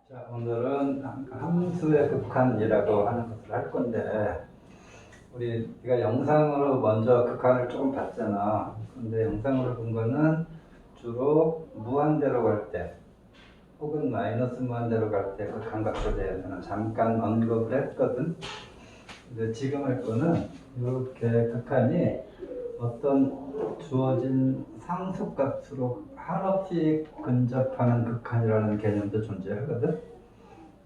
자, 오늘은 함수의 극한이라고 하는 것을 할 건데, 우리가 영상으로 먼저 극한을 조금 봤잖아. 근데 영상으로 본 거는 주로 무한대로 갈 때, 혹은 마이너스 무한대로 갈 때 극한값에 대해서는 잠깐 언급을 했거든. 근데 지금 할 거는 이렇게 극한이 어떤 주어진 상수값으로 한없이 근접하는 극한이라는 개념도 존재하거든.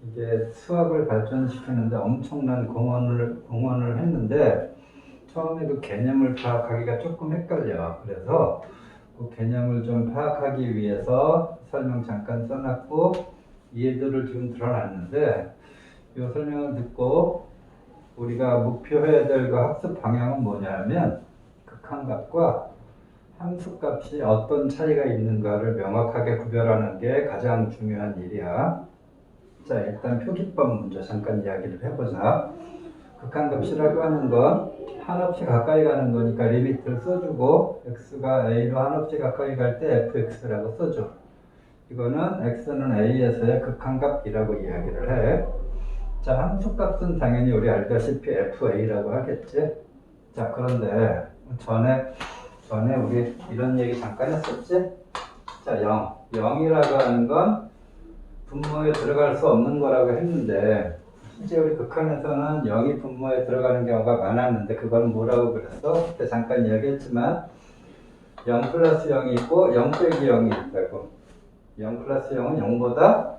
이게 수학을 발전시키는데 엄청난 공헌을 했는데 처음에 그 개념을 파악하기가 조금 헷갈려. 그래서 그 개념을 좀 파악하기 위해서 설명 잠깐 써놨고 이해도를 지금 드러났는데 이 설명을 듣고 우리가 목표해야 될 그 학습 방향은 뭐냐면 극한값과 함수값이 어떤 차이가 있는가를 명확하게 구별하는 게 가장 중요한 일이야. 자, 일단 표기법 먼저 잠깐 이야기를 해보자. 극한값이라고 하는 건 한없이 가까이 가는 거니까 리미트를 써주고 x가 a로 한없이 가까이 갈 때 fx라고 써줘. 이거는 x는 a에서의 극한값이라고 이야기를 해. 자, 함수값은 당연히 우리 알다시피 fa라고 하겠지. 자, 그런데 전에 우리 이런 얘기 잠깐 했었지? 자, 0이라고 하는 건 분모에 들어갈 수 없는 거라고 했는데 실제 우리 극한에서는 0이 분모에 들어가는 경우가 많았는데 그건 뭐라고 그랬어? 그때 잠깐 이야기했지만 0 플러스 0이 있고 0 빼기 0이 있다고. 0 플러스 0은 0보다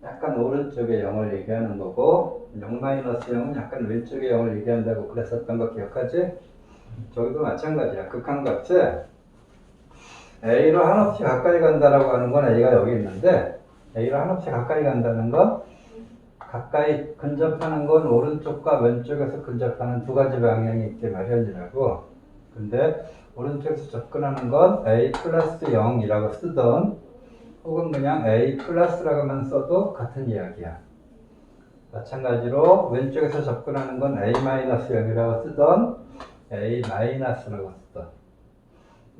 약간 오른쪽에 0을 얘기하는 거고 0 마이너스 0은 약간 왼쪽에 0을 얘기한다고 그랬었던 거 기억하지? 저기도 마찬가지야. 극한값에 A로 한없이 가까이 간다라고 하는 건 A가 여기 있는데 A로 한없이 가까이 간다는 건 가까이 근접하는 건 오른쪽과 왼쪽에서 근접하는 두 가지 방향이 있기 마련이라고. 근데 오른쪽에서 접근하는 건 A 플러스 0이라고 쓰던 혹은 그냥 A 플러스라고만 써도 같은 이야기야. 마찬가지로 왼쪽에서 접근하는 건 A 마이너스 0이라고 쓰던 A 마이너스라고 쓰던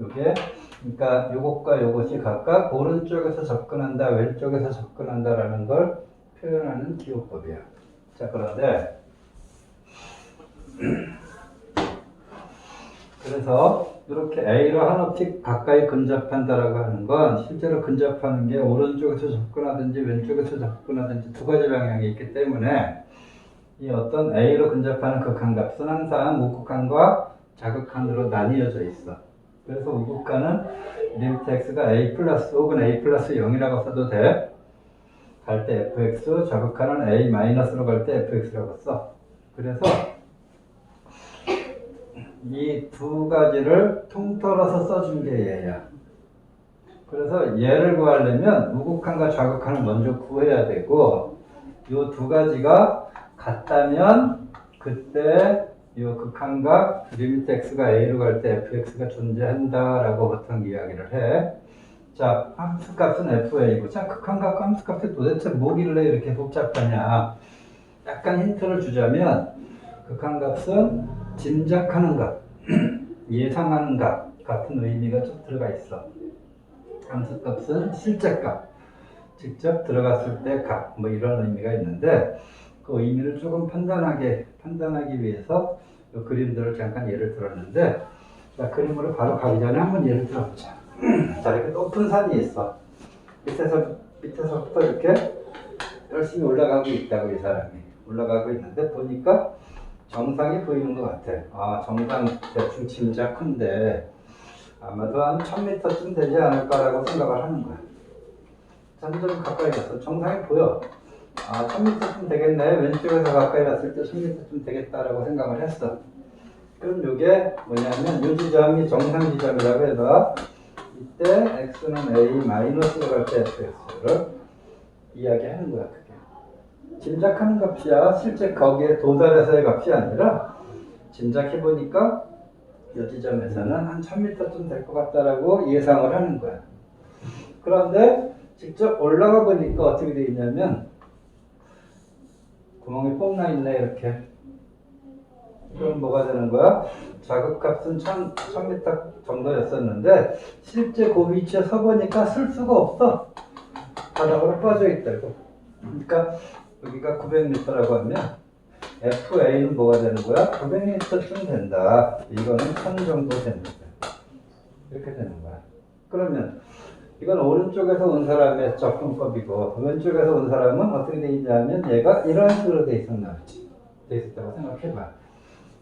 요게 그러니까 요것과 요것이 각각 오른쪽에서 접근한다, 왼쪽에서 접근한다라는 걸 표현하는 기호법이야. 자, 그런데 그래서 이렇게 A로 한없이 가까이 근접한다라고 하는 건 실제로 근접하는 게 오른쪽에서 접근하든지 왼쪽에서 접근하든지 두 가지 방향이 있기 때문에 이 어떤 A로 근접하는 극한값은 항상 우극한과 자극한으로 나뉘어져 있어. 그래서 우극한은 리미트 x가 a 플러스 혹은 a 플러스 0이라고 써도 돼. 갈 때 fx, 자극한은 a 마이너스로 갈 때 fx라고 써. 그래서 이 두 가지를 통틀어서 써준 게 얘야. 그래서 얘를 구하려면 우극한과 좌극한을 먼저 구해야 되고 이 두 가지가 같다면 그때 이 극한값 리미트 x가 a로 갈 때 fx가 존재한다라고 보통 이야기를 해. 자, 함수값은 fa고 자, 극한값과 함수값이 도대체 뭐길래 이렇게 복잡하냐. 약간 힌트를 주자면 극한값은 짐작하는 값, 예상하는 값 같은 의미가 좀 들어가 있어. 함수값은 실제값, 직접 들어갔을 때 값, 뭐 이런 의미가 있는데 그 의미를 조금 판단하기 위해서 이 그림들을 잠깐 예를 들었는데 자, 그림으로 바로 가기 전에 한번 예를 들어보자. 자, 이렇게 높은 산이 있어. 밑에서부터 이렇게 열심히 올라가고 있다고 이 사람이 올라가고 있는데 보니까 정상이 보이는 것 같아. 아, 정상 대충 짐작한데 아마도 한 1000m쯤 되지 않을까라고 생각을 하는 거야. 점점 가까이 가서 정상이 보여. 아, 1000m쯤 되겠네. 왼쪽에서 가까이 갔을 때 1000m쯤 되겠다라고 생각을 했어. 그럼 이게 뭐냐면 이 지점이 정상 지점이라고 해서 이때 x는 a 마이너스로 갈 때 fx를 이야기하는 거야. 그게 짐작하는 값이야. 실제 거기에 도달해서의 값이 아니라 짐작해보니까 이 지점에서는 한 1000m쯤 될 것 같다라고 예상을 하는 거야. 그런데 직접 올라가 보니까 어떻게 되어 있냐면 구멍이 뻥 나 있네 이렇게. 그럼 뭐가 되는 거야? 자극값은 1000m 정도였었는데 실제 그 위치에 서 보니까 쓸 수가 없어. 바닥으로 빠져 있다고. 그러니까 여기가 900m라고 하면 FA는 뭐가 되는 거야? 900m쯤 된다. 이거는 1000 정도 되는 거야. 이렇게 되는 거야. 그러면 이건 오른쪽에서 온 사람의 접근법이고 왼쪽에서 온 사람은 어떻게 돼 있냐면 얘가 이런 식으로 돼 있었나 보지. 돼 있었다고 생각해봐.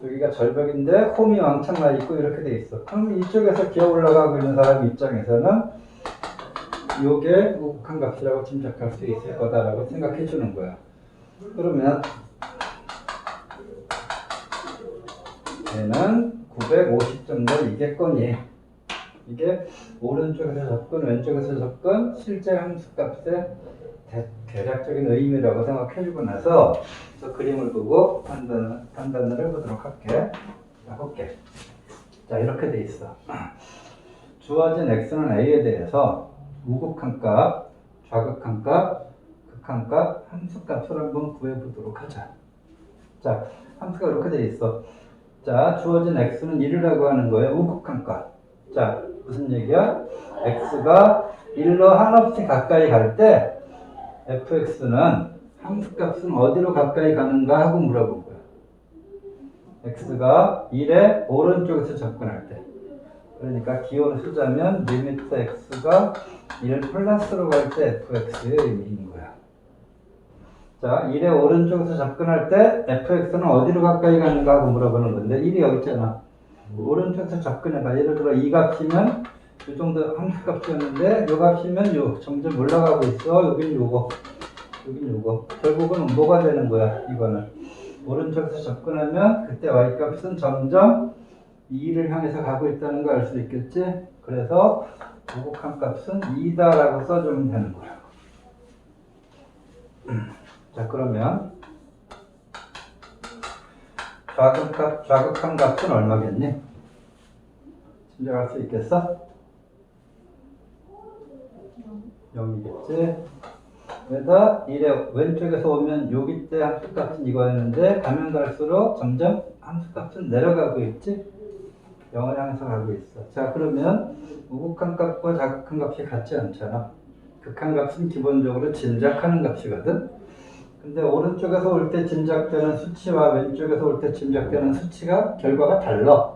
여기가 절벽인데 홈이 왕창 나 있고 이렇게 돼 있어. 그럼 이쪽에서 기어 올라가고 있는 사람 입장에서는 요게 우극한 값이라고 짐작할 수 있을 거다라고 생각해 주는 거야. 그러면 얘는 950 정도 이겠거니 이게 오른쪽에서 접근, 왼쪽에서 접근, 실제 함수값의 대략적인 의미라고 생각해주고 나서 그림을 보고 판단을 해보도록 할게. 자, 볼게. 자, 이렇게 돼 있어. 주어진 x는 a에 대해서 우극한 값, 좌극한 값, 극한 값, 함수값을 한번 구해보도록 하자. 자, 함수가 이렇게 돼 있어. 자, 주어진 x는 1이라고 하는 거예요. 우극한 값. 자, 무슨 얘기야? x가 1로 한없이 가까이 갈 때 fx는 함수값은 어디로 가까이 가는가 하고 물어본 거야. x가 1의 오른쪽에서 접근할 때. 그러니까 기호를 쓰자면 리미트 x가 1 플러스로 갈 때 fx의 의미인 거야. 자, 1의 오른쪽에서 접근할 때 fx는 어디로 가까이 가는가 하고 물어보는 건데 1이 여기 있잖아. 오른쪽에서 접근해봐. 예를 들어 이 값이면 이 정도 함수값이었는데 이 값이면 요 점점 올라가고 있어. 여긴 요거, 여긴 요거. 결국은 뭐가 되는 거야? 이거는 오른쪽에서 접근하면 그때 y값은 점점 2를 향해서 가고 있다는 걸 알 수 있겠지? 그래서 우극한 값은 2다라고 써주면 되는 거야. 자, 그러면 좌극한 값은 얼마겠니? 짐작할 수 있겠어? 0이겠지? 그래서 1의 왼쪽에서 오면 여기 때 함수값은 이거였는데 가면 갈수록 점점 함수값은 내려가고 있지? 0을 향해서 가고 있어. 자, 그러면 우극한 값과 좌극한 값이 같지 않잖아. 극한 값은 기본적으로 짐작하는 값이거든. 근데 오른쪽에서 올 때 짐작되는 수치와 왼쪽에서 올 때 짐작되는 수치가 결과가 달라.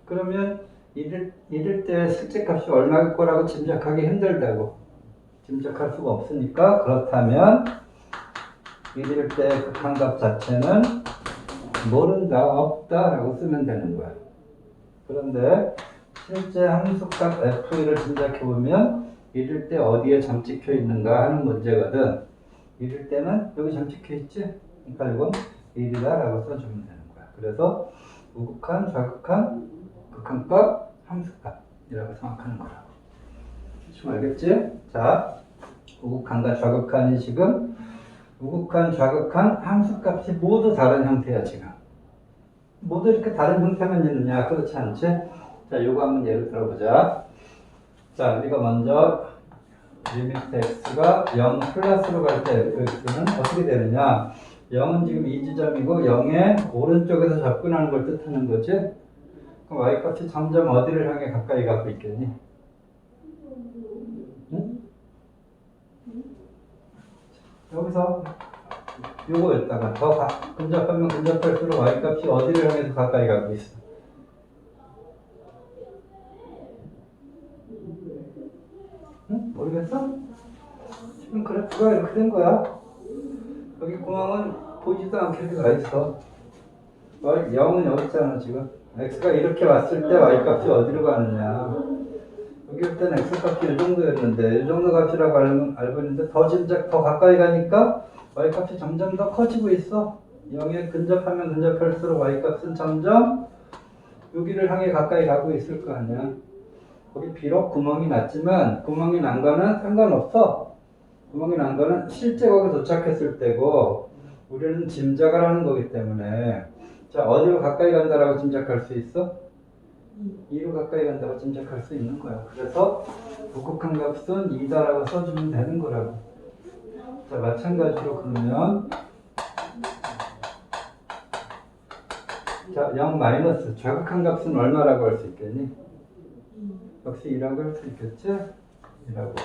그러면 이럴 때 실제 값이 얼마일 거라고 짐작하기 힘들다고. 짐작할 수가 없으니까 그렇다면 이럴 때 극한 값 자체는 모른다, 없다 라고 쓰면 되는 거야. 그런데 실제 함수값 f를 짐작해보면 이럴 때 어디에 점 찍혀 있는가 하는 문제거든. 이럴 때는 여기 점 찍혀 있지? 그러니까 이건 1이다 라고 써주면 되는 거야. 그래서 우극한, 좌극한, 극한값, 함수값이라고 생각하는 거라고. 지금 알겠지? 자, 우극한과 좌극한이 지금 우극한, 좌극한, 함수값이 모두 다른 형태야 지금. 모두 이렇게 다른 형태만 있느냐? 그렇지 않지? 자, 요거 한번 예를 들어보자. 자, 우리가 먼저 리미트 x가 0 플러스로 갈 때 fx는 어떻게 되느냐? 0은 지금 이 지점이고 0의 오른쪽에서 접근하는 걸 뜻하는 거지? 그럼 y값이 점점 어디를 향해 가까이 가고 있겠니? 응? 여기서 요거였다가 더 근접하면 근접할수록 y값이 어디를 향해서 가까이 가고 있어? 응? 모르겠어? 지금 그래프가 이렇게 된 거야. 여기 구멍은 보이지도 않게 이렇게 가 있어. 0은 여기 있잖아 지금. x가 이렇게 왔을 때 y값이 어디로 가느냐. 여기 올 때는 x값이 이 정도였는데 이 정도 값이라고 알고 있는데 더 가까이 가니까 y값이 점점 더 커지고 있어. 0에 근접하면 근접할수록 y값은 점점 여기를 향해 가까이 가고 있을 거 아니야. 거기 비록 구멍이 났지만 구멍이 난 거는 상관없어. 구멍이 난 거는 실제 거기 도착했을 때고 우리는 짐작을 하는 거기 때문에 자, 어디로 가까이 간다라고 짐작할 수 있어? 2로 가까이 간다고 짐작할 수 있는 거야. 그래서 우극한 값은 2다라고 써주면 되는 거라고. 자, 마찬가지로 그러면 자, 0 마이너스 좌극한 값은 얼마라고 할 수 있겠니? 역시 2라고 할 수 있겠지? 2라고.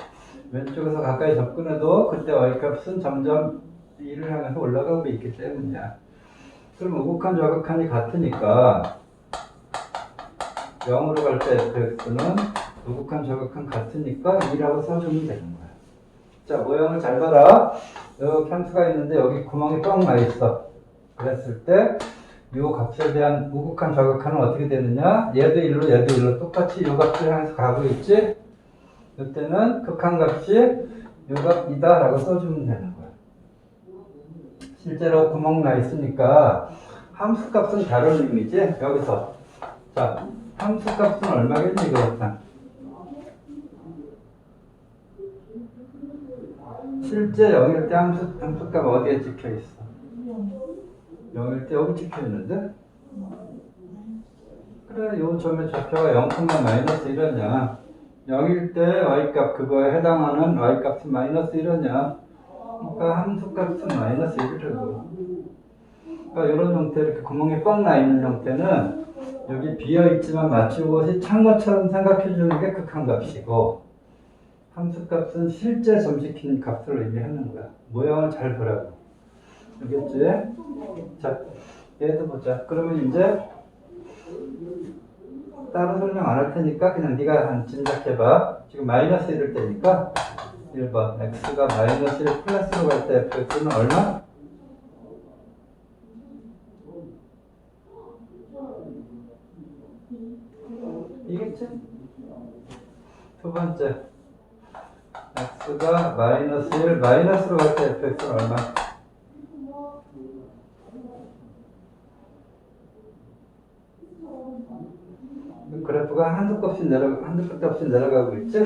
왼쪽에서 가까이 접근해도 그때 y값은 점점 2를 향해서 올라가고 있기 때문이야. 그럼 우극한 좌극한이 같으니까 0으로 갈 때 fx는 우극한 좌극한 같으니까 2라고 써주면 되는 거야. 자, 모형을 잘 봐라. 여기 함수가 있는데 여기 구멍이 뻥 나 있어. 그랬을 때 이 값에 대한 우극한 좌극한은 어떻게 되느냐? 얘도 1로 얘도 1로 똑같이 이 값을 향해서 가고 있지? 이때는 극한값이 이 값이다 라고 써주면 되는 거야. 실제로 구멍 나 있으니까 함수값은 다른 의미지? 여기서 자, 함수값은 얼마겠니 그렇다. 실제 0일 때 함수값 어디에 찍혀있어? 0일 때 여기 찍혀있는데? 그래, 요 점의 좌표가 0, 마이너스 1이냐? 0일 때 y값, 그거에 해당하는 y값은 마이너스 1이냐? 그러니까 함수값은 마이너스 1이라고. 그러니까 이런 형태, 이렇게 구멍이 뻥 나 있는 형태는 여기 비어있지만 마치 이것이 찬 것처럼 생각해 주는 게 극한값이고, 함수값은 실제 점시킨 값을 의미하는 거야. 모양을 잘 보라고. 알겠지? 자, 얘도 보자. 그러면 이제 따로 설명 안 할 테니까 그냥 네가 짐작해봐. 지금 마이너스 1일 때니까 1번 x가 마이너스 1 플러스로 갈 때 fx는 얼마? 이겠지? 두 번째 x가 마이너스 1 마이너스로 갈 때 fx는 얼마? 그래프가 한두 끝 없이 내려가고 있지?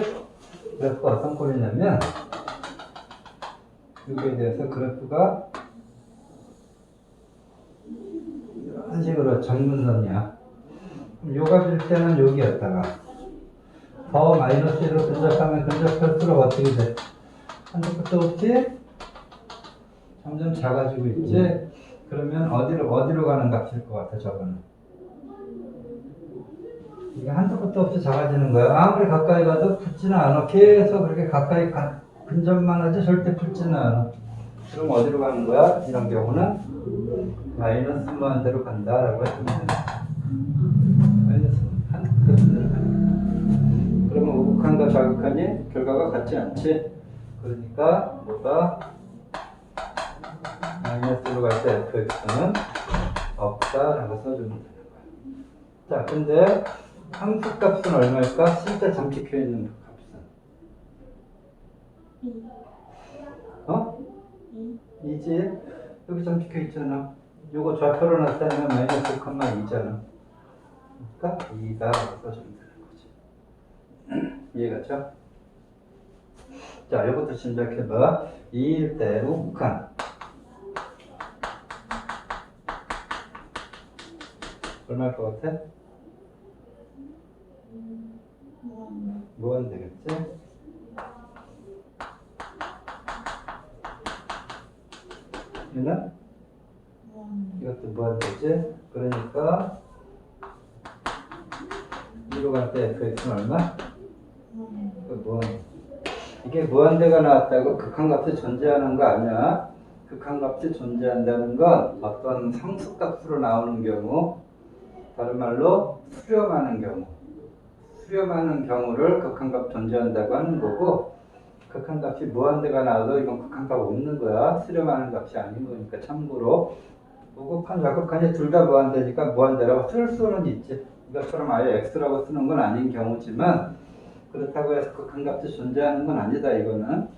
그래프가 어떤 꼴이냐면 여기에 대해서 그래프가 이런 식으로 정근선이야. 요 값일 때는 여기였다가 더 마이너스 1로 근접하면 근접할수록 어떻게 돼? 한두 끝도 없지? 점점 작아지고 있지? 그러면 어디로 가는 값일 것 같아 저거는? 이게 한도 끝도 없이 작아지는 거야. 아무리 가까이 가도 붙지는 않아. 계속 그렇게 가까이 근접만 하지 절대 붙지는 않아. 그럼 어디로 가는 거야? 이런 경우는 마이너스 무한대로 간다라고 했으면 마이너스 한도 끝으로 내려가는 거야. 그러면 우극한과 좌극한이 결과가 같지 않지? 그러니까 뭐가 마이너스로 갈 때 fx는 없다라고 써주면 되는 거야. 자, 근데 함수값은 얼마일까? 실제 잠식혀 있는 값은 2지? 여기 잠식혀 있잖아. 요거 좌표로 나타내면 마이너스 1,2잖아. 그러니까 2다라고 써주면 되는 거지. 이해갔죠? 자, 요것도 짐작해봐. 2일 때 우극한 얼마일 것 같아? 무한 되겠지? 얘는? 이것도 무한 되지? 그러니까 2로 갈 때 fx는 얼마? 무한. 이게 무한대가 나왔다고 극한값이 존재하는 거 아니야? 극한값이 존재한다는 건 어떤 상수값으로 나오는 경우, 다른 말로 수렴하는 경우를 극한값 존재한다고 하는 거고, 극한값이 무한대가 나와도 이건 극한값 없는 거야. 수렴하는 값이 아닌 거니까. 참고로 우극한 좌극한이 둘 다 무한대니까 무한대라고 쓸 수는 있지. 이것처럼 아예 x라고 쓰는 건 아닌 경우지만 그렇다고 해서 극한값이 존재하는 건 아니다. 이거는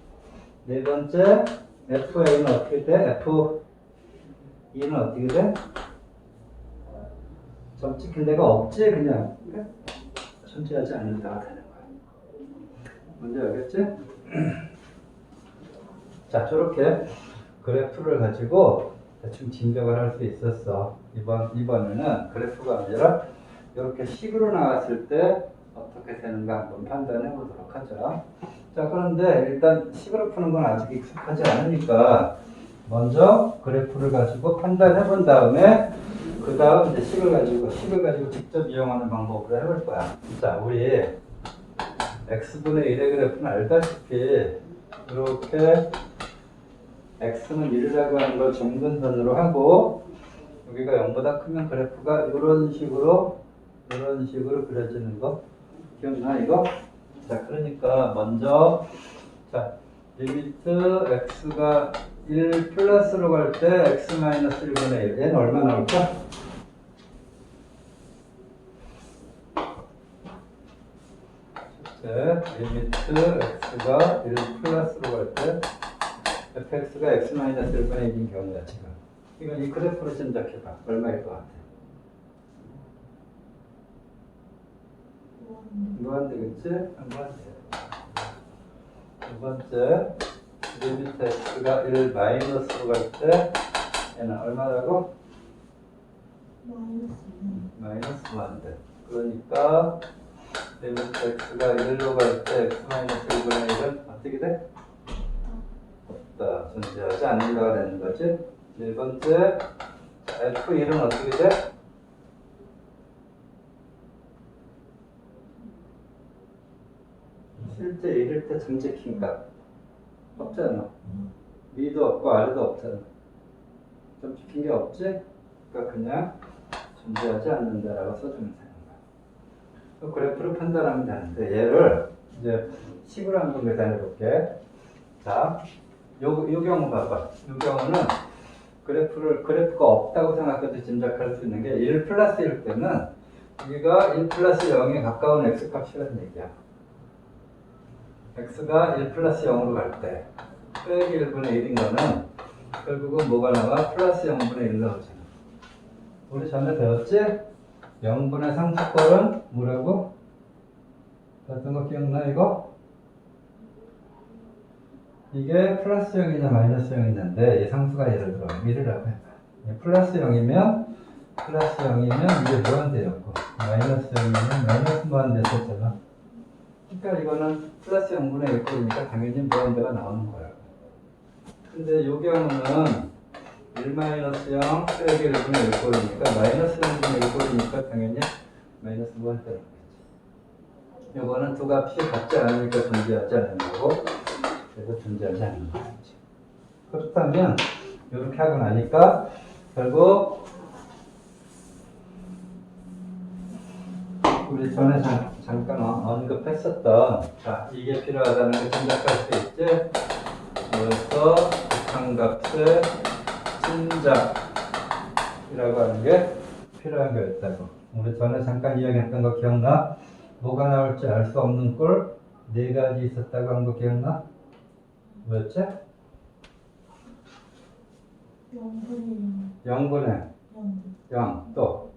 네 번째 fa는 어떻게 돼? f2는 어떻게 돼? 점 찍힌 데가 없지. 그냥 존재하지 않는다가 되는 거야. 뭔지 알겠지? 자, 저렇게 그래프를 가지고 대충 짐작을 할 수 있었어. 이번에는 그래프가 아니라 이렇게 식으로 나왔을 때 어떻게 되는가 한번 판단해 보도록 하죠. 자, 그런데 일단 식으로 푸는 건 아직 익숙하지 않으니까 먼저 그래프를 가지고 판단해 본 다음에 그 다음 이제 식을 가지고 직접 이용하는 방법으로 해볼 거야. 자, 우리 x분의 1의 그래프는 알다시피 이렇게 x는 1이라고 하는 걸 정근선으로 하고 여기가 0보다 크면 그래프가 이런 식으로 그려지는 거 기억나 이거? 자 그러니까 먼저 자 리미트 x가 1 플러스로 갈 때 x 마이너스 1분의 1 얘는 얼마 나올까? 리미트 x가 1 플러스로 갈 때 fx가 x 마이너스 1분의 1인 경우야 지금 이건 이 그래프로 짐작해봐 얼마일 것 같아? 무한대겠지? 무한대 두 번째 리미트 x가 1 마이너스로 갈 때 얘는 얼마라고? 마이너스 무한대 그러니까 리미트 x가 1로 갈 때 x 마이너스 1분의 1은 어떻게 돼? 없다. 존재하지 않는다가 되는 거지. 네 번째 f1은 어떻게 돼? 실제 1일 때 점찍힌가? 없잖아. 위도 없고 아래도 없잖아. 점찍힌 게 없지? 그러니까 그냥 존재하지 않는다라고 써주면 되는 거야. 그래프를 판단하면 되는데 얘를 이제 식으로 한번 계산해 볼게. 자, 요 경우 봐봐. 요 경우는 그래프가 없다고 생각해도 짐작할 수 있는 게 1 플러스일 때는 여기가 1 플러스 0에 가까운 x 값이라는 얘기야. x가 1 플러스 0으로 갈 때 빼기 1분의 1인 거는 결국은 뭐가 나와? 플러스 0분의 1 나오잖아. 우리 전에 배웠지? 0분의 상수꼴은 뭐라고? 어떤 거 기억나 이거? 이게 플러스 0이냐 마이너스 0이냐인데 이 상수가 예를 들어 1이라고 해봐. 플러스 0이면 이게 무한대였고 마이너스 0이면 마이너스 무한대였잖아. 그러니까 이거는 플러스 0분의 1꼴이니까 당연히 무한대가 나오는 거야. 근데 이 경우는 1 마이너스 0 빼기 1분의 1꼴이니까 마이너스 0분의 1꼴이니까 당연히 마이너스 무한대로 되겠지. 요거는 두 값이 같지 않으니까 존재하지 않는 거고 그래서 존재하지 않는 거지. 그렇다면 이렇게 하고 나니까 결국 우리 전에 잠깐 언급했었던 자 이게 필요하다는 걸 짐작할 수 있지. 그래서 극한값의 짐작이라고 하는 게 필요한 거였다고. 우리 전에 잠깐 이야기했던 거 기억나? 뭐가 나올지 알 수 없는 꼴 4가지 있었다고 한 거 기억나? 뭐였지? 0분의 0 또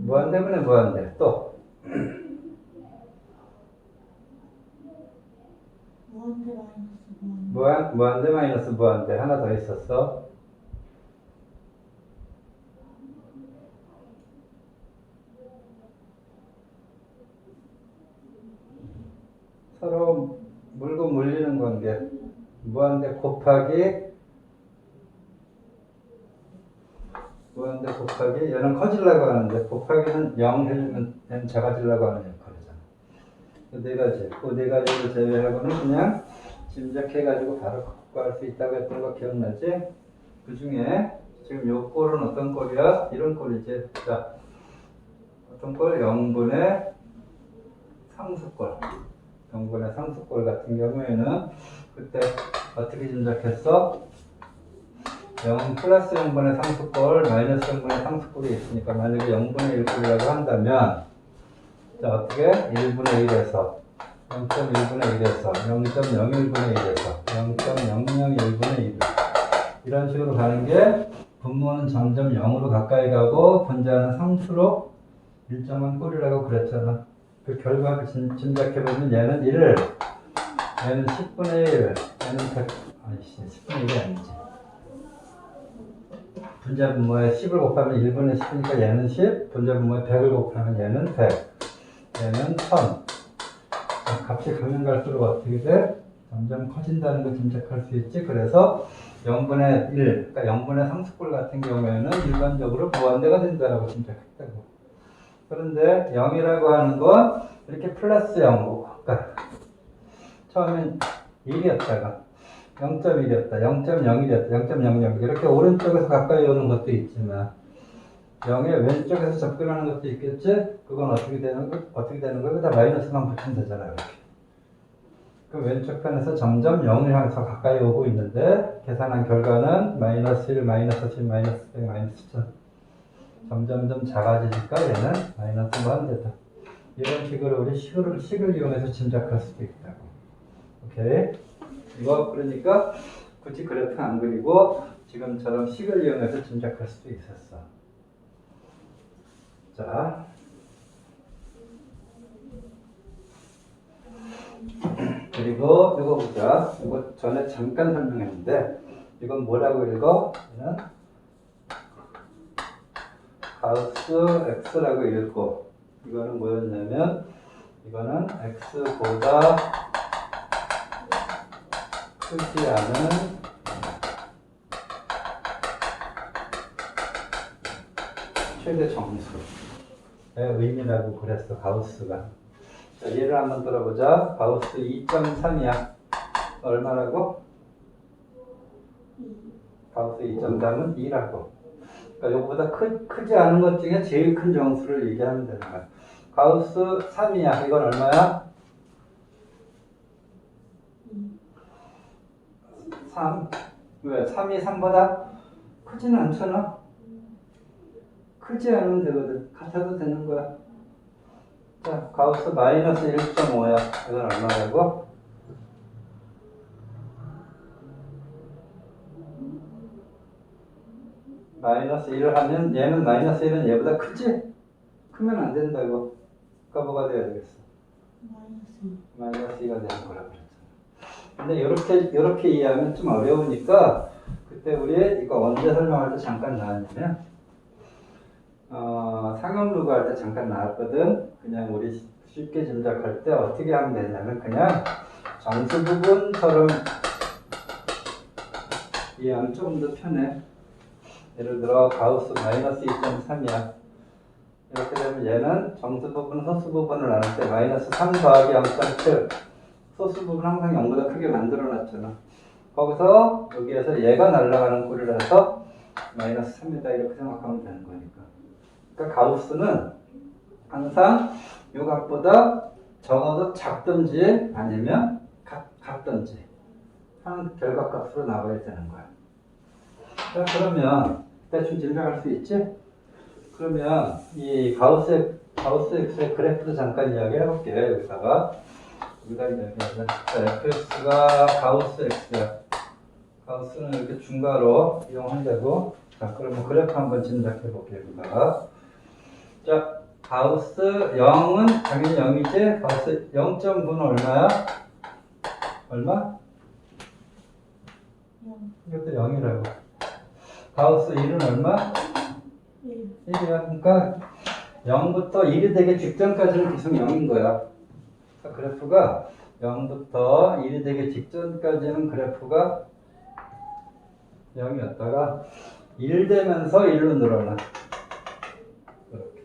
무한대분의 무한대 또 무한대 마이너스 무한대 하나 더 있었어. 서로 물고 물리는 관계 무한대 곱하기 얘는 커지려고 하는데 곱하기는 0 해주면 얘는 작아지려고 하는 역할이잖아. 그 네 가지 그 네 가지를 제외하고는 그냥 짐작해가지고 바로 구할 수 있다고 했던 거 기억나지? 그 중에 지금 요 꼴은 어떤 꼴이야? 이런 꼴이지. 자, 어떤 꼴? 0분의 상수꼴. 0분의 상수꼴 같은 경우에는 그때 어떻게 짐작했어? 0 플러스 0분의 상수꼴, 마이너스 0분의 상수꼴이 있으니까 만약에 0분의 1꼴이라고 한다면 자 어떻게? 1분의 1에서 0.1분의 1에서 0.01분의 1에서 0.001분의 1 이런 식으로 가는 게 분모는 점점 0으로 가까이 가고 분자는 상수로 일정한 꼴이라고 그랬잖아. 그 결과를 짐작해보면 얘는 1을 얘는 10분의 1 얘는 100 아니씨 10분의 1이 아니지. 분자 분모에 10을 곱하면 1분의 10이니까 얘는 10 분자 분모에 100을 곱하면 얘는 100 얘는 1000 값이 가면 갈수록 어떻게 돼? 점점 커진다는 걸 짐작할 수 있지. 그래서 0분의 1, 그러니까 0분의 상수꼴 같은 경우에는 일반적으로 무한대가 된다라고 짐작했다고. 그런데 0이라고 하는 건 이렇게 플러스 0, 그러니까 처음엔 1이었다가 0.1이었다, 0.01이었다, 0.00 이렇게 오른쪽에서 가까이 오는 것도 있지만 0의 왼쪽에서 접근하는 것도 있겠지? 그건 어떻게 되는 거야? 그다 마이너스만 붙이면 되잖아, 이렇게. 그 왼쪽 편에서 점점 0을 향해서 가까이 오고 있는데 계산한 결과는 마이너스 1, 마이너스 10, 마이너스 100, 마이너스 1000 점점점 작아지니까 얘는 마이너스 무한대다. 이런 식으로 우리 식을 이용해서 짐작할 수도 있다고. 오케이? 이거 그러니까 굳이 그래프 안 그리고 지금처럼 식을 이용해서 짐작할 수도 있었어. 자, 그리고 이거 보자. 이거 전에 잠깐 설명했는데 이건 뭐라고 읽어? 얘는 가우스 x라고 읽고 이거는 뭐였냐면 이거는 x보다 크지 않은 최대 정수의 의미라고 그랬어, 가우스가. 자, 얘를 한번 들어보자. 가우스 2.3이야. 얼마라고? 가우스 2.3은 2라고. 그러니까 이거보다 크지 않은 것 중에 제일 큰 정수를 얘기하면 되는 거야. 가우스 3이야. 이건 얼마야? 3. 왜? 3이 3보다 크지는 않잖아? 크지 않으면 되거든. 같아도 되는 거야. 자, 가우스 마이너스 1.5야. 이건 얼마라고? 마이너스 1을 하면 얘는 마이너스 1은 얘보다 크지? 크면 안 된다고. 그러니까 뭐가 돼야 되겠어? 마이너스 2가 되는 거라고 그랬잖아. 근데 이렇게 이해하면 좀 어려우니까 그때 우리 이거 언제 설명할 때 잠깐 나왔냐면 상형루가 할 때 잠깐 나왔거든. 그냥 우리 쉽게 짐작할 때 어떻게 하면 되냐면 그냥 정수 부분처럼 이해하면 조금 더 편해. 예를 들어 가우스 마이너스 2.3이야. 이렇게 되면 얘는 정수 부분, 소수 부분을 나눌 때 마이너스 3 더하기 0.7 소수 부분 항상 0보다 크게 만들어놨잖아. 거기서 여기에서 얘가 날아가는 꼴이라서 마이너스 3이다 이렇게 생각하면 되는 거니까. 그러니까 가우스는 항상 요 값보다 적어도 작든지 아니면 같든지 하는 결과값으로 나와야 되는 거야. 자, 그러면 대충 짐작할 수 있지? 그러면 이 가우스 X의 그래프도 잠깐 이야기해 볼게. 여기다가 이야기하자. fx가 가우스 X야. 가우스는 이렇게 중괄호 이용한다고. 자, 그러면 그래프 한번 짐작해 볼게요. 여기다가. 자, 가우스 0은 당연히 0이지? 가우스 0.9는 얼마야? 얼마? 이것도 0이라고. 가우스 1은 얼마? 1이야. 그러니까 0부터 1이 되기 직전까지는 계속 0인 거야. 그러니까 그래프가 0부터 1이 되기 직전까지는 그래프가 0이었다가 1 되면서 1로 늘어나. 이렇게.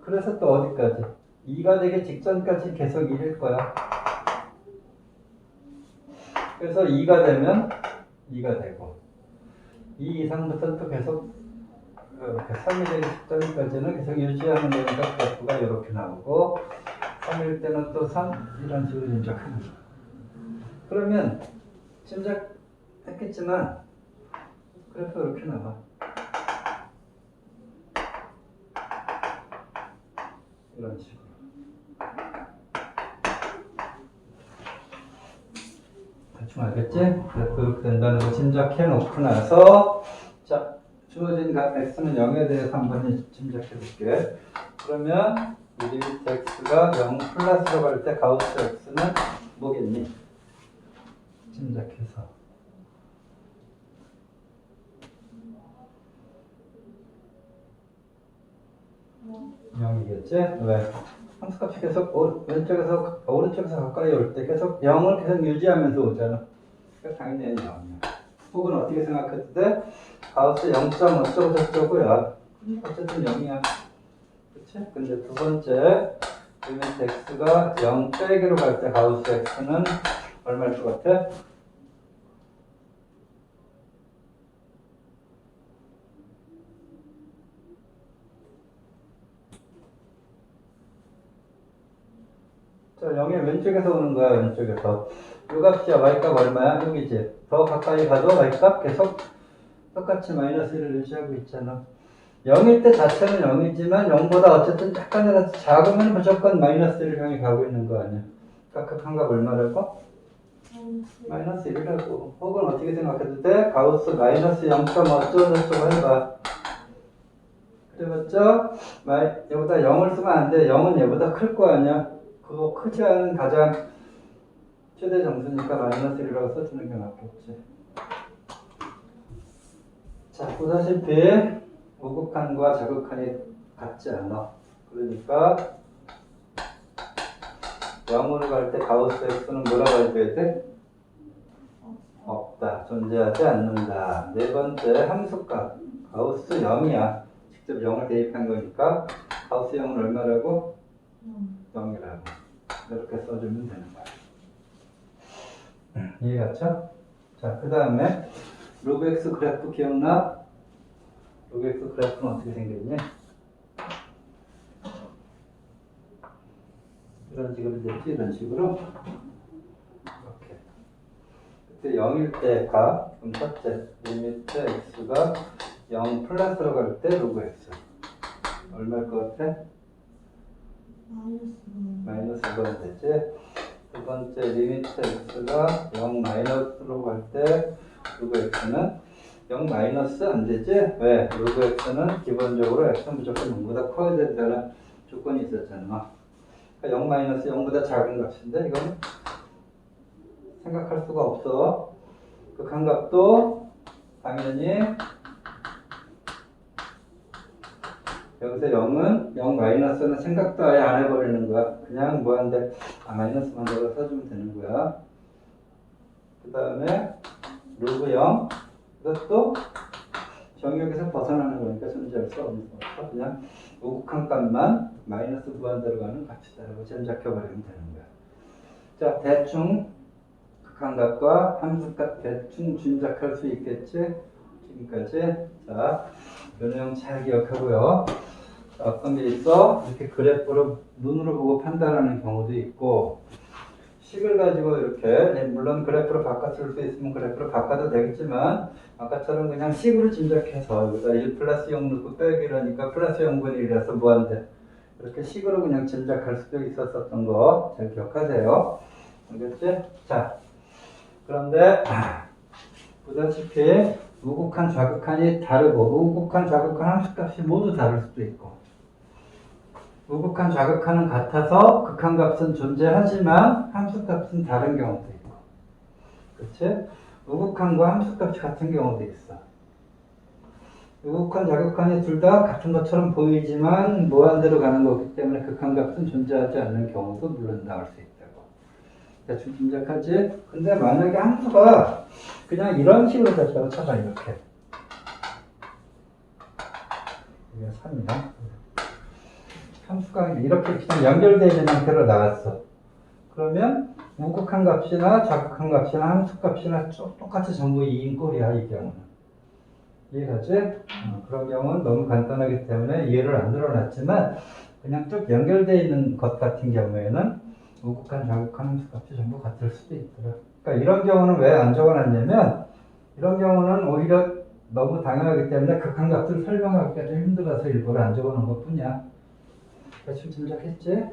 그래서 또 어디까지? 2가 되기 직전까지 계속 1일 거야. 그래서 2가 되면 2가 되고 2 이상부터 또 계속 이렇게 3이 되기 직전까지는 계속 유지하는 거니까 그래프가 이렇게 나오고 3일 때는 또 3 이런 식으로 짐작하는 거야. 그러면 짐작했겠지만 그래프 이렇게 나와. 이런 식으로. 대충 알겠지? 그래프 이렇게 된다는 거 짐작해 놓고 나서 자, 주어진 x는 0에 대해서 한번 짐작해 볼게. 그러면 이 리미트 x가 0 플러스로 갈 때 가우스 x는 뭐겠니? 짐작해서. 0이겠지? 왜? 함수값이 계속 왼쪽에서 오른쪽에서 가까이 올 때 계속 0을 계속 유지하면서 오잖아. 그러니까 당연히 0이야. 혹은 어떻게 생각해도 돼? 가우스 0. 어쩌고 저쩌고야. 어쨌든 0이야. 그치? 근데 두 번째, 리미트 x가 0 빼기로 갈 때 가우스 x는 얼마일 것 같아? 자, 0의 왼쪽에서 오는 거야, 왼쪽에서. 요 값이야, y값 얼마야? 여기지. 더 가까이 가도 y값 계속 똑같이 마이너스 1을 유지하고 있잖아. 0일 때 자체는 0이지만 0보다 어쨌든 약간이라도 작으면 무조건 마이너스 1을 향해 가고 있는 거 아니야. 각각 값 얼마라고? 마이너스 1이라고. 혹은 어떻게 생각해도 돼? 가우스 마이너스 0. 어쩌고저쩌고 해봐. 그래봤자 얘보다 0을 쓰면 안 돼. 0은 얘보다 클 거 아니야. 그거 크지 않은 가장 최대 정수니까 마이너스 1이라고 써주는 게 맞겠지. 자, 보다시피 우극한과 자극한이 같지 않아. 그러니까 0으로 갈 때 가우스 x는 뭐라고 해줘야 돼? 없다. 존재하지 않는다. 네 번째 함수값. 가우스 0이야. 직접 0을 대입한 거니까 가우스 0은 얼마라고? 0이라고. 이렇게 써주면 되는 거야. 이해갔죠? 자, 그 다음에 로그 x 그래프 기억나? 로그 x 그래프는 어떻게 생겼니? 이런 식으로 됐지? 이런 식으로. 이렇게. 그때 0일 때 값, 그럼 첫째, 리미트 x가 0 플러스로 갈 때 로그 x. 얼마일 것 같아? 마이너스 1번 됐지? 두 번째, 리미트 x가 0 마이너스로 갈 때 로그 x는 0 마이너스 안 되지? 왜? 로그 x는 기본적으로 x는 무조건 0보다 커야 된다는 조건이 있었잖아. 그러니까 0 마이너스 0보다 작은 값인데 이건 생각할 수가 없어. 극한값도 당연히 여기서 0은 0 마이너스는 생각도 아예 안 해버리는 거야. 그냥 뭐한데 마이너스만 넣어 써주면 되는 거야. 그 다음에 로그 0 이것도 정역에서 벗어나는 거니까 존재할 수 없는 거고 그냥 우극한 값만 마이너스 무한대로 가는 값이다라고 짐작해버리면 되는 거야. 자, 대충 극한값과 함수값 대충 짐작할 수 있겠지? 지금까지. 자, 요 내용 잘 기억하고요. 자, 어떤 게 있어? 이렇게 그래프로 눈으로 보고 판단하는 경우도 있고 식을 가지고 이렇게 물론 그래프로 바꿔 쓸 수 있으면 그래프로 바꿔도 되겠지만 아까처럼 그냥 식으로 짐작해서 여기다 1 플러스 0 넣고 빼기라니까 플러스 0분의 1이라서 무한대 이렇게 식으로 그냥 짐작할 수도 있었던 거 잘 기억하세요. 알겠지? 자, 그런데 보다시피 우극한 좌극한이 다르고 우극한 좌극한 함수값이 모두 다를 수도 있고 우극한 좌극한은 같아서 극한값은 존재하지만 함수값은 다른 경우도 있고 그치? 우극한과 함수값이 같은 경우도 있어. 우극한 좌극한이 둘 다 같은 것처럼 보이지만 무한대로 가는 거기 때문에 극한값은 존재하지 않는 경우도 물론 나올 수 있다고. 대충 짐작하지? 근데 만약에 함수가 그냥 이런 식으로 됐다고 쳐봐. 이렇게 이게 3이야. 함수가 이렇게 그냥 연결되어 있는 상태로 나왔어. 그러면 우극한 값이나 좌극한 값이나 함수 값이나 똑같이 전부 2인 꼴이야. 이 경우는. 이해가지? 그런 경우는 너무 간단하기 때문에 이해를 안 늘어났지만 그냥 쭉 연결되어 있는 것 같은 경우에는 우극한 좌극한 함수 값이 전부 같을 수도 있더라. 그러니까 이런 경우는 왜 안 적어놨냐면 이런 경우는 오히려 너무 당연하기 때문에 극한 값을 설명하기가 좀 힘들어서 일부러 안 적어놓은 것 뿐이야. 대충 짐작했지?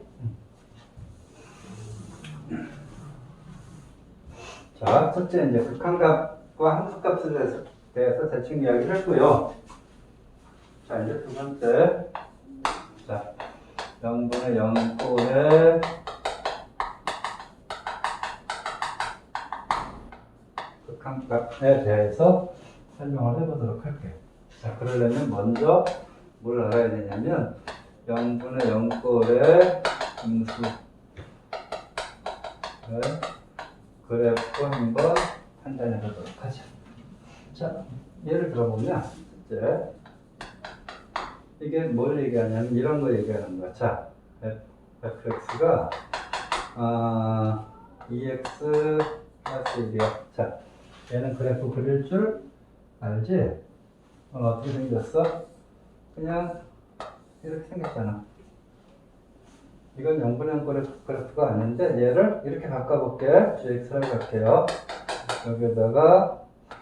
자, 첫째 이제 극한값과 함수값에 대해서 대충 이야기를 했고요. 자, 이제 두 번째. 자, 0분의 0꼴의 극한값에 대해서 설명을 해보도록 할게요. 자, 그러려면 먼저 뭘 알아야 되냐면 0분의 0꼴의 함수 그래프 한번 판단해 보도록 하죠. 자, 예를 들어보면 이제 이게 뭘 얘기하냐면 이런 거 얘기하는 거야. 자, fx가 EX 플러스 1이야. 자, 얘는 그래프 그릴 줄 알지? 어떻게 생겼어? 그냥 이렇게 생겼잖아. 이건 0분의 0 그래프가 아닌데 얘를 이렇게 바꿔볼게. gx라고 할게요. 여기다가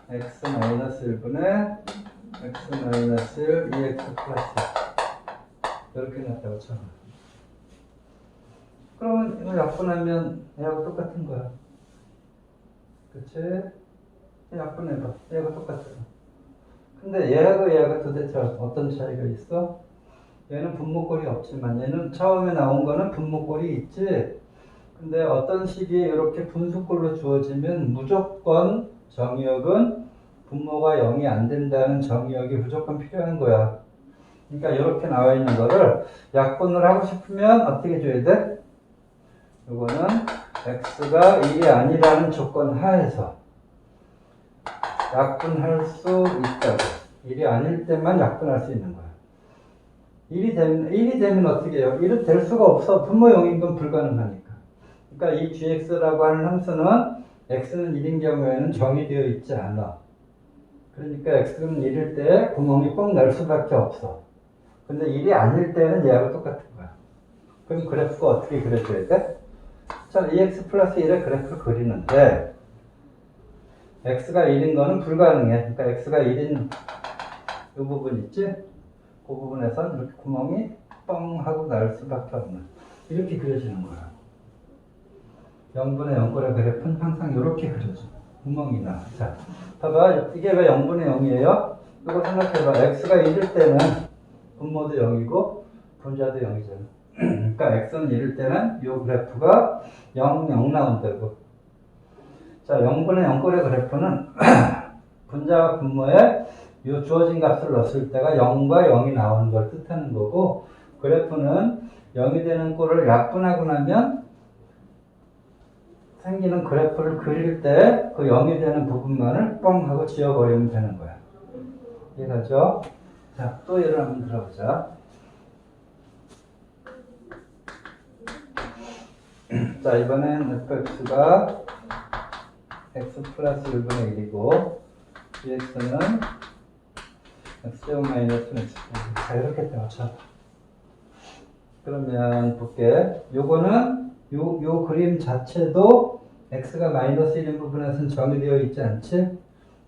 x-1분의 x-1 2x 플러스 이렇게 났다고 쳐. 그러면 이거 약분하면 얘하고 똑같은 거야. 그치? 약분해봐. 얘하고 똑같아. 근데 얘하고 도대체 어떤 차이가 있어? 얘는 분모꼴이 없지만 얘는 처음에 나온 거는 분모꼴이 있지. 근데 어떤 식이 이렇게 분수꼴로 주어지면 무조건 정의역은 분모가 0이 안 된다는 정의역이 무조건 필요한 거야. 그러니까 이렇게 나와 있는 거를 약분을 하고 싶으면 어떻게 줘야 돼? 이거는 x가 1이 아니라는 조건 하에서 약분할 수 있다고. 1이 아닐 때만 약분할 수 있는 거야. 1이 되면 어떻게 해요? 1은 될 수가 없어. 분모 0인 건 불가능하니까. 그러니까 이 gx라고 하는 함수는 x는 1인 경우에는 정의되어 있지 않아. 그러니까 x는 1일 때 구멍이 뻥 날 수밖에 없어. 근데 1이 아닐 때는 얘하고 똑같은 거야. 그럼 그래프가 어떻게 그려줘야 돼? 자, 2x 플러스 1의 그래프를 그리는데 x가 1인 거는 불가능해. 그러니까 x가 1인 이 부분 있지? 그 부분에선 이렇게 구멍이 뻥 하고 날 수밖에 없는 이렇게 그려지는 거야. 0분의 0꼴의 그래프는 항상 이렇게 그려져. 구멍이 나. 자, 봐봐. 이게 왜 0분의 0이에요? 이거 생각해봐. x가 1일 때는 분모도 0이고 분자도 0이잖아. 그러니까 x는 1일 때는 이 그래프가 0, 0 나온다고. 자, 0분의 0꼴의 그래프는 분자와 분모에 이 주어진 값을 넣었을 때가 0과 0이 나오는 걸 뜻하는 거고, 그래프는 0이 되는 꼴을 약분하고 나면 생기는 그래프를 그릴 때 그 0이 되는 부분만을 뻥 하고 지워버리면 되는 거야. 이해가죠? 자, 또 예를 한번 들어보자. 자, 이번엔 fx가 x 플러스 1분의 1이고 gx는 x제곱 마이너스 x. 자, 이렇게 떼어쳐. 그러면 볼게. 요거는 요 그림 자체도 x가 마이너스 1인 부분에서는 정의되어 있지 않지?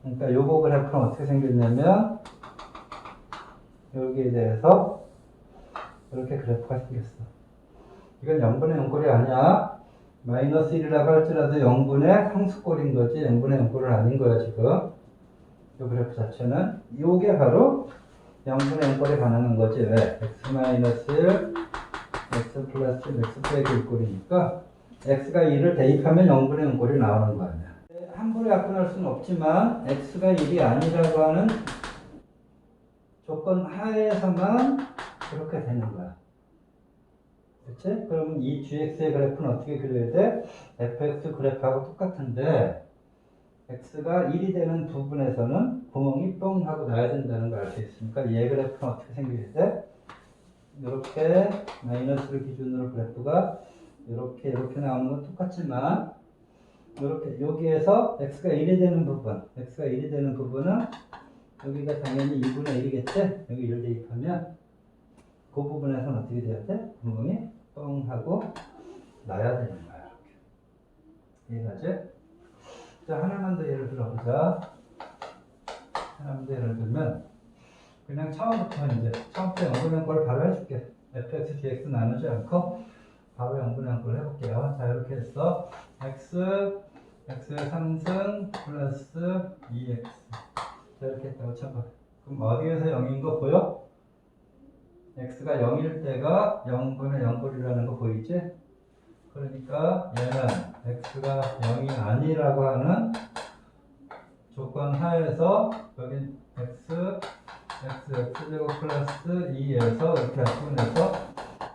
그러니까 요거 그래프는 어떻게 생겼냐면 여기에 대해서 이렇게 그래프가 생겼어. 이건 0분의 0꼴이 아니야. 마이너스 1이라고 할지라도 0분의 상수꼴인 거지 0분의 0꼴은 아닌 거야 지금. 요 그래프 자체는 요게 바로 0분의 0꼴에 반응한 거지. 왜? x 마이너스 1, x 플러스 1, x 빼기 1꼴이니까 x가 1을 대입하면 0분의 0꼴이 나오는 거 아니야. 함부로 약분할 수는 없지만 x가 1이 아니라고 하는 조건 하에서만 그렇게 되는 거야. 그치? 그러면 이 gx의 그래프는 어떻게 그려야 돼? fx 그래프하고 똑같은데 x가 1이 되는 부분에서는 구멍이 뻥 하고 나야 된다는 걸 알 수 있으니까 얘 그래프는 어떻게 생겨야 돼? 이렇게 마이너스를 기준으로 그래프가 이렇게 나오는 건 똑같지만 이렇게 여기에서 x가 1이 되는 부분은 여기가 당연히 2분의 1이겠지? 여기 1 대입하면 그 부분에서는 어떻게 돼야 돼? 구멍이 뻥 하고 나야 되는 거야. 이렇게. 이해가지? 자, 하나만 더 예를 들어보자. 하나만 더 예를 들면 그냥 처음부터 0분의 0꼴 바로 해줄게. fx, gx 나누지 않고 바로 0분의 0꼴 해볼게요. 자, 이렇게 해서 x의 상승 플러스 2x. 자, 이렇게 했다고 쳐봐. 그럼 어디에서 0인 거 보여? x가 0일 때가 0분의 0꼴이라는 거 보이지? 그러니까 얘는 x가 0이 아니라고 하는 조건 하에서 여긴 x제곱 플러스 2에서 이렇게 약분해서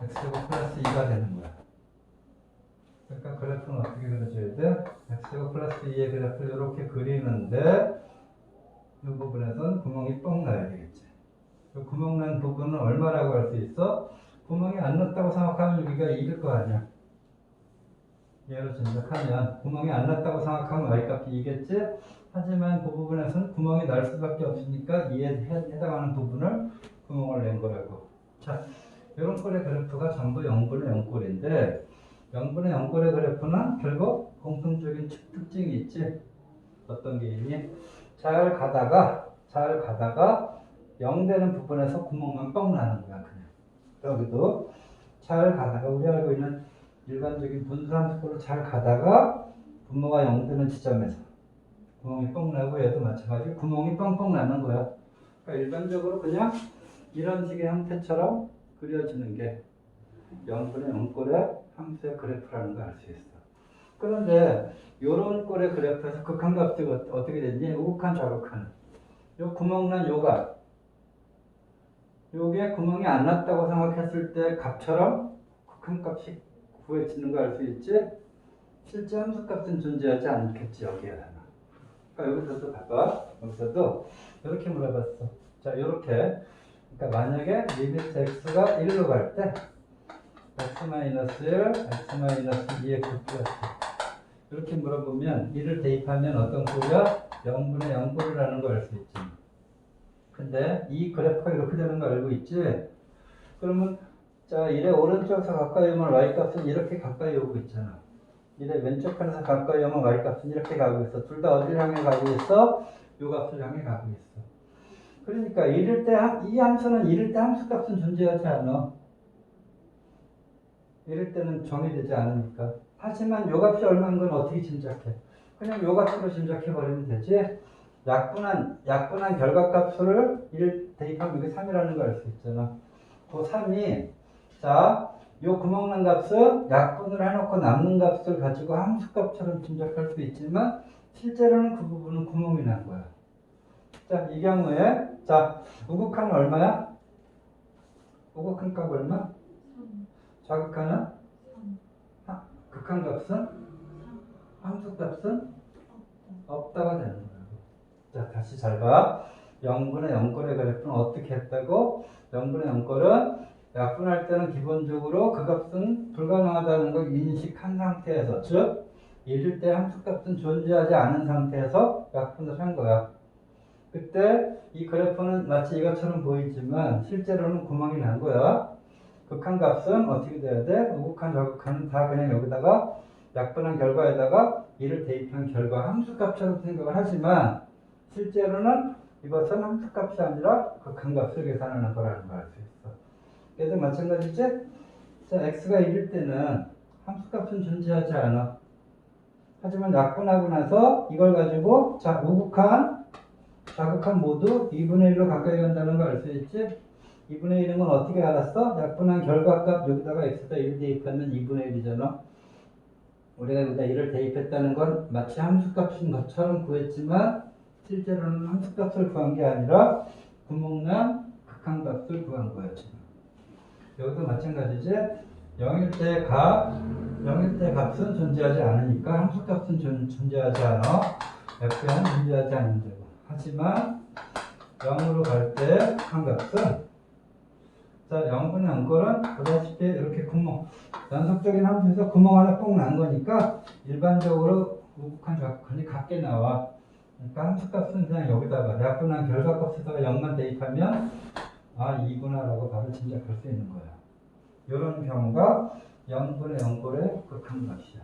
x제곱 플러스 2가 되는 거야. 그러니까 그래프는 어떻게 그려줘야 돼? x제곱 플러스 2의 그래프를 이렇게 그리는데 이 부분에선 구멍이 뻥 나야 되겠지. 그 구멍 난 부분은 얼마라고 할 수 있어? 구멍이 안 났다고 생각하면 여기가 2일 거 아니야. 얘로 짐작하면 구멍이 안 났다고 생각하면 y값이 2겠지? 하지만 그 부분에서는 구멍이 날 수밖에 없으니까 이에 해당하는 부분을 구멍을 낸 거라고. 자, 이런 꼴의 그래프가 전부 0분의 0꼴인데 0분의 0꼴의 그래프는 결국 공통적인 특징이 있지. 어떤 게 있니? 잘 가다가 0 되는 부분에서 구멍만 뻥 나는 거야. 그냥 여기도 잘 가다가 우리 알고 있는 일반적인 분수함수꼴로 잘 가다가 분모가 0 되는 지점에서 구멍이 뻥 나고 얘도 마찬가지로 구멍이 뻥뻥 나는 거야. 그러니까 일반적으로 그냥 이런 식의 형태처럼 그려지는 게 0분의 0꼴의 함수의 그래프라는 걸 알 수 있어. 그런데 이런 꼴의 그래프에서 극한값이 어떻게 됐니? 우극한 좌극한. 요 구멍난 요가 요게 구멍이 안 났다고 생각했을 때 값처럼 극한값이 구해지는 거 알 수 있지? 실제 함수값은 존재하지 않겠지 여기에 하나. 그러니까 여기서도 봐봐. 여기서도 이렇게 물어봤어. 자, 이렇게. 그러니까 만약에 리미트 x가 1로 갈 때 x-1, x-2의 그 플러스 이렇게 물어보면 1을 대입하면 어떤 꼴이야? 0분의 0꼴이라는 걸 알 수 있지. 근데 이 그래프가 이렇게 되는 거 알고 있지? 그러면 자, 1의 오른쪽에서 가까이 오면 y값은 이렇게 가까이 오고 있잖아. 1의 왼쪽 편에서 가까이 오면 y값은 이렇게 가고 있어. 둘 다 어디를 향해 가고 있어? 요 값을 향해 가고 있어. 그러니까 이 함수는 1일 때 함수값은 존재하지 않아. 1일 때는 정의되지 않으니까. 하지만 요 값이 얼마인 건 어떻게 짐작해? 그냥 요 값으로 짐작해버리면 되지. 약분한 결과값을 1 대입하면 이게 3이라는 걸 알 수 있잖아. 그 3이 자, 요 구멍난 값은 약분을 해놓고 남는 값을 가지고 함수값처럼 짐작할 수 있지만 실제로는 그 부분은 구멍이 난 거야. 자, 이 경우에 자, 우극한은 얼마야? 우극한 값 얼마? 좌극한은? 극한값은? 함수값은? 없다가 되는 거야. 자, 다시 잘 봐. 0분의 0꼴의 그래프는 어떻게 했다고? 0분의 0꼴은 약분할 때는 기본적으로 그 값은 불가능하다는 걸 인식한 상태에서, 즉 1일 때 함수값은 존재하지 않은 상태에서 약분을 한 거야. 그때 이 그래프는 마치 이것처럼 보이지만 실제로는 구멍이 난 거야. 극한값은 어떻게 돼야 돼? 우극한, 좌극한은 다 그냥 여기다가 약분한 결과에다가 1을 대입한 결과 함수값처럼 생각을 하지만 실제로는 이것은 함수값이 아니라 극한값을 계산하는 거라는 걸 알 수 있어. 얘도 마찬가지지? 자, x가 1일 때는 함수값은 존재하지 않아. 하지만 약분하고 나서 이걸 가지고 자, 우극한, 좌극한 모두 2분의 1로 가까이 간다는 걸 알 수 있지? 2분의 1은 건 어떻게 알았어? 약분한 결과값 여기다가 x에다 1 대입하면 2분의 1이잖아. 우리가 여기다 1을 대입했다는 건 마치 함수값인 것처럼 구했지만 실제로는 함수값을 구한 게 아니라 구멍난 극한값을 구한 거야. 지금. 여기도 마찬가지지. 0일 때 값은 존재하지 않으니까 함수값은 존재하지 않아. f는 존재하지 않는다고. 하지만 0으로 갈 때 극한값은 자, 0분의 0꼴은 보다시피 이렇게 구멍, 연속적인 함수에서 구멍 하나 뽕 난 거니까 일반적으로 우극한 좌극한이 같게 나와. 그러니까 함수값은 그냥 여기다가 약분한 결과값에다가 0만 대입하면 아, 2구나 라고 바로 짐작할 수 있는 거야. 이런 경우가 0분의 0꼴의 극한값이야.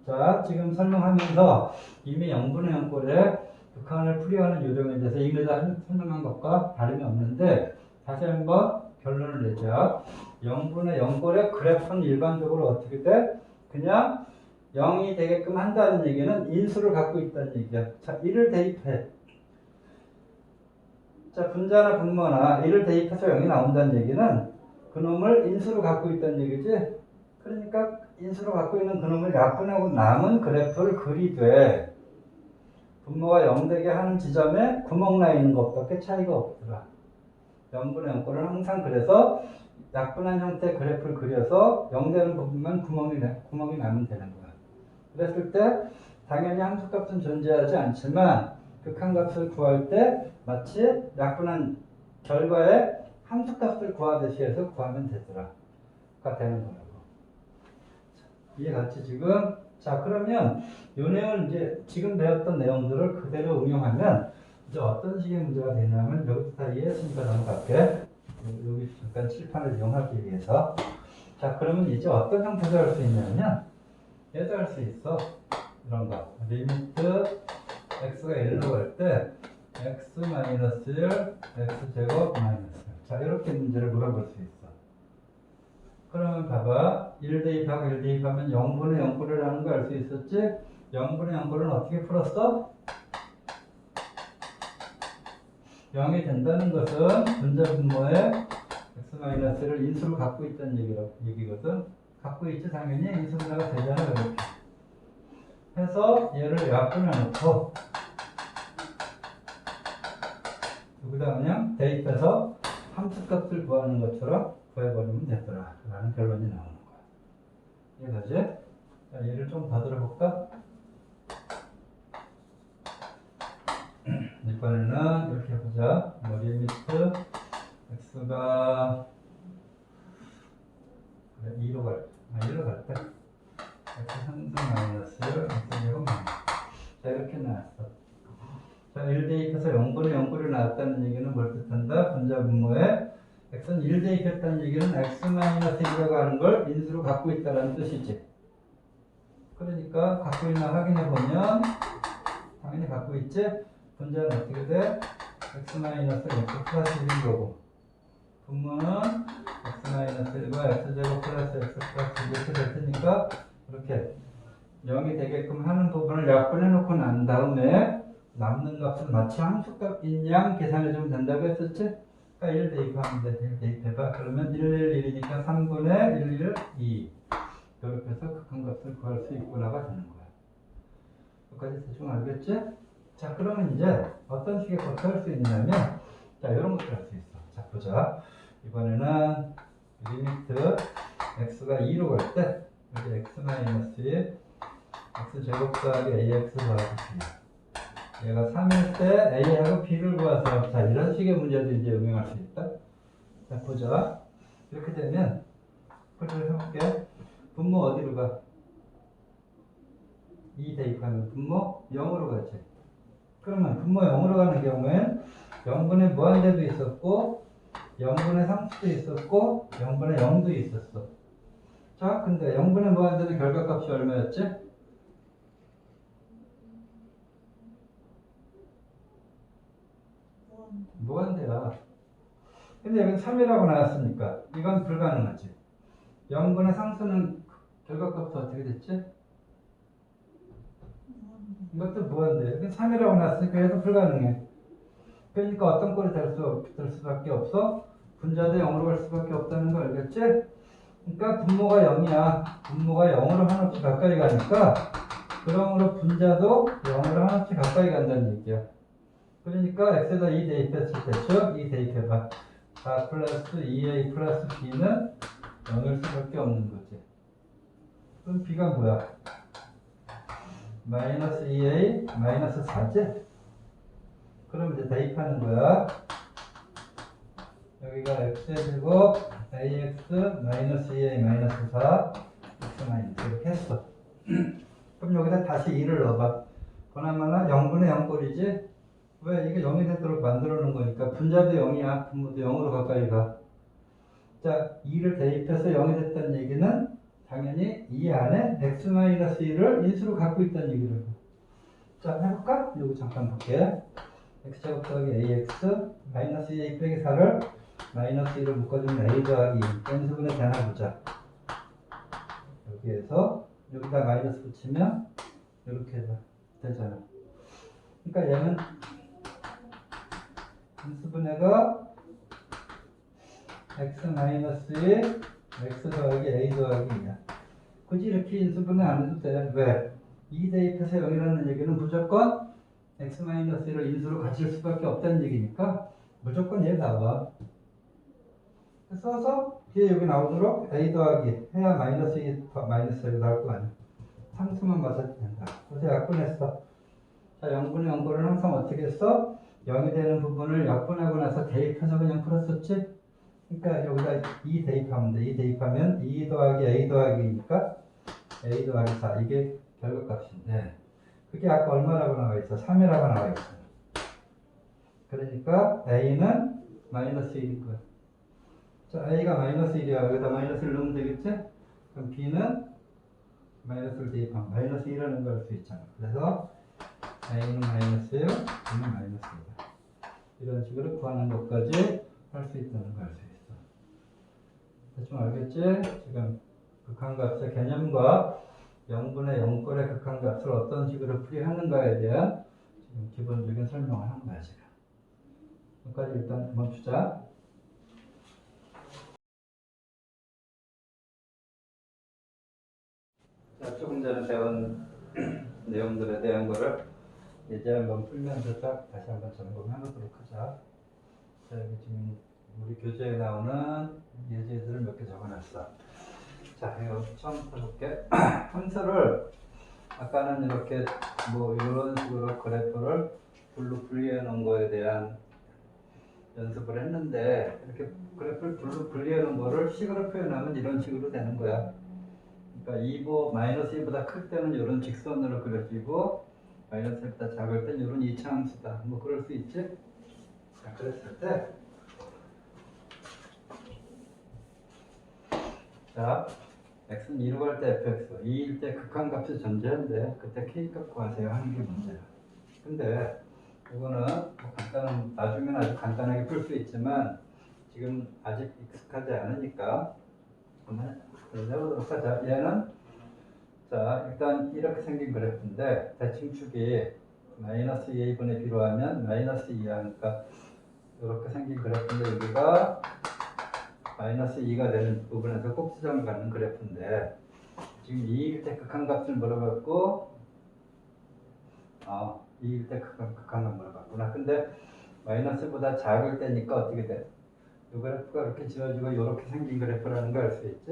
자, 지금 설명하면서 이미 0분의 0꼴의 극한을 풀이하는 요령에 대해서 이미 다 설명한 것과 다름이 없는데 다시 한번 결론을 내자. 0분의 0꼴의 그래프는 일반적으로 어떻게 돼? 그냥 0이 되게끔 한다는 얘기는 인수를 갖고 있다는 얘기야. 자, 1을 대입해. 자, 분자나 분모나 1을 대입해서 0이 나온다는 얘기는 그놈을 인수로 갖고 있다는 얘기지. 그러니까 인수로 갖고 있는 그놈을 약분하고 남은 그래프를 그리되 분모가 0 되게 하는 지점에 구멍 나 있는 것밖에 차이가 없더라. 0분의 0꼴은 항상 그래서 약분한 형태의 그래프를 그려서 0 되는 부분만 구멍이 나면 되는 거야. 그랬을 때 당연히 함수값은 존재하지 않지만 극한값을 구할 때 마치 약분한 결과에 함수값을 구하듯이 해서 구하면 되더라. 가 되는 거라고. 이해갔지 지금? 자, 그러면 이 내용을 이제 지금 배웠던 내용들을 그대로 응용하면 이제 어떤 식의 문제가 되냐면 여기서 다 이해했으니까 넘어갈게. 여기 잠깐 칠판을 이용하기 위해서. 자, 그러면 이제 어떤 형태로 할 수 있냐면 얘도 할 수 있어. 이런 거. 리미트 x가 1로 갈 때 x 마이너스 1, x제곱 마이너스 1. 자, 이렇게 문제를 물어볼 수 있어. 그러면 봐봐. 1 대입하고 1 대입하면 0분의 0꼴이라는 거 알 수 있었지? 0분의 0꼴은 어떻게 풀었어? 0이 된다는 것은 분자 분모에 x-를 인수로 갖고 있다는 얘기거든. 갖고 있지 당연히 인수분해가 되잖아. 이렇게 해서 얘를 약분해 놓고 여기다 그냥 대입해서 함수값을 구하는 것처럼 구해버리면 되더라 라는 결론이 나오는 거야. 이해가지? 자, 얘를 좀 더 들어볼까? 이번에는 이렇게 해보자. 리미트 x가 2로 갈 때, 2로 갈 때 x 상승 마이너스 x제곱 마이너스. 자, 이렇게 나왔어. 자, 1 대입해서 0분의 0꼴이 나왔다는 얘기는 뭘 뜻한다? 분자 분모에 x는 1 대입했다는 얘기는 x-1이라고 하는 걸 인수로 갖고 있다는 뜻이지. 그러니까 갖고 있나 확인해 보면 당연히 갖고 있지? 분자는 어떻게 돼? x-x 플러스 1인 거고 분모는 x-1과 x제곱 플러스 x 플러스 이렇게 될 테니까 이렇게 0이 되게끔 하는 부분을 약분해 놓고 난 다음에 남는 값은 마치 함수값인 양 계산해주면 된다고 했었지? 그러니까 1 대입하면 돼. 1 대입해봐. 그러면 1, 1, 1이니까 3분의 1, 1, 2 이렇게 해서 극한값을 구할 수 있구나가 되는 거야. 여기까지 대충 알겠지? 자, 그러면 이제 어떤 식의 것을 할 수 있냐면 자, 이런 것들 할 수 있어. 자, 보자. 이번에는 리미트 x가 2로 갈 때 여기 x-1 x제곱 더하기 ax 더하기 b 얘가 3일 때 a하고 b를 구해서 자, 이런 식의 문제도 이제 응용할 수 있다. 자, 보자. 이렇게 되면 풀이를 해볼게. 분모 어디로 가? 2 대입하면 분모 0으로 가지. 그러면 분모 0으로 가는 경우엔 0분의 무한대도 있었고 0분의 상수도 있었고 0분의 0도 있었어. 자, 근데 0분의 무한대도 결과값이 얼마였지? 무한대야. 근데 여기 3이라고 나왔으니까 이건 불가능하지. 0분의 상수는 결과값도 어떻게 됐지? 이것도 무한대. 여기 3이라고 나왔으니까 얘도 불가능해. 그러니까 어떤 꼴이 될 수밖에 없어? 분자도 0으로 갈 수밖에 없다는 거 알겠지? 그러니까 분모가 0이야. 분모가 0으로 한없이 가까이 가니까 그러므로 분자도 0으로 한없이 가까이 간다는 얘기야. 그러니까 x에다 2 대입했을 때, 즉 2 대입해봐. 4 플러스 2a 플러스 b는 0일 수밖에 없는 거지. 그럼 b가 뭐야? 마이너스 2a 마이너스 4지? 그럼 이제 대입하는 거야. 여기가 x제곱 ax 마이너스 2a 마이너스 4 x 마이너스 이렇게 했어. 그럼 여기다 다시 2를 넣어봐. 그나마나 0분의 0꼴이지? 왜? 이게 0이 되도록 만들어 놓은 거니까 분자도 0이야. 분모도 0으로 가까이 가. 자, 2를 대입해서 0이 됐다는 얘기는 당연히 이 안에 x-1을 인수로 갖고 있다는 얘기를. 자, 해볼까? 여기 잠깐 볼게. x제곱 더하기 ax 마이너스 2a 빼기 4를 마이너스 2를 묶어주면 a 더하기 인수분해 되나 보자. 여기에서 여기다 마이너스 붙이면 이렇게 되잖아. 그러니까 얘는 인수분해가 x-1 x 더하기 a 더하기 2야. 굳이 이렇게 인수분해 안 해도 돼. 왜? 2 대입해서 0이라는 얘기는 무조건 x-1을 인수로 가질 수밖에 없다는 얘기니까 무조건 얘 나와. 써서 뒤에 여기 나오도록 a 더하기 해야 마이너스 2 마이너스 1이 나올 거 아니야. 상수만 맞아도 된다. 그래서 약분했어. 자, 0분의 0분을 항상 어떻게 했어? 0이 되는 부분을 약분하고 나서 대입해서 그냥 풀었었지? 그러니까 여기다 2 대입하면 돼. 2 대입하면 2 더하기 a 더하기니까 a 더하기 4. 이게 결과값인데 그게 아까 얼마라고 나와 있어? 3이라고 나와 있어. 그러니까 a는 마이너스 1일 거야. 자, a가 마이너스 1이야. 여기다 마이너스 1 넣으면 되겠지? 그럼 b는 마이너스를 대입하면 마이너스 1이라는 걸 알 수 있잖아. 그래서 a는 마이너스 1, b는 마이너스 1이다. 이런 식으로 구하는 것까지 할 수 있다는 걸 알 수 있어. 대충 알겠지? 지금 극한값의 개념과 0분의 0꼴의 극한값을 어떤 식으로 풀이하는가에 대한 지금 기본적인 설명을 한 거야, 지금. 여기까지 일단 멈추자. 자, 조금 전에 배운 내용들에 대한 거를 예제 한번 풀면서 딱 다시 한번 점검해 보도록 하자. 자, 여기 지금 우리 교재에 나오는 예제들을 몇 개 적어놨어. 자, 이거 처음부터 볼게. 함수를 아까는 이렇게 뭐 이런 식으로 그래프를 불로 분리해 놓은 거에 대한 연습을 했는데 이렇게 그래프를 불로 분리해 놓은 거를 식으로 표현하면 이런 식으로 되는 거야. 그러니까 2보 마이너스 2보다 클 때는 이런 직선으로 그려지고 마이너스 1보다 작을 때는 이런 2차 함수다. 뭐 그럴 수 있지? 자, 그랬을 때 자, x는 2로 갈 때 fx, 2일 때 극한값이 존재한데 그때 k값 구하세요 하는 게 문제야. 근데 이거는 뭐 간단한, 나중에는 아주 간단하게 풀 수 있지만 지금 아직 익숙하지 않으니까 한번 해보도록 하자. 얘는 자, 일단 이렇게 생긴 그래프인데 대칭축이 마이너스 2a분의 b로 하면 마이너스 2야. 그러니까 이렇게 생긴 그래프인데 여기가 마이너스 2가 되는 부분에서 꼭지점을 갖는 그래프인데 지금 2일 때 극한값을 물어봤고 2일 때 극한값 물어봤구나. 근데 마이너스보다 작을 때니까 어떻게 돼? 이 그래프가 이렇게 지어지고 이렇게 생긴 그래프라는 걸 알 수 있지?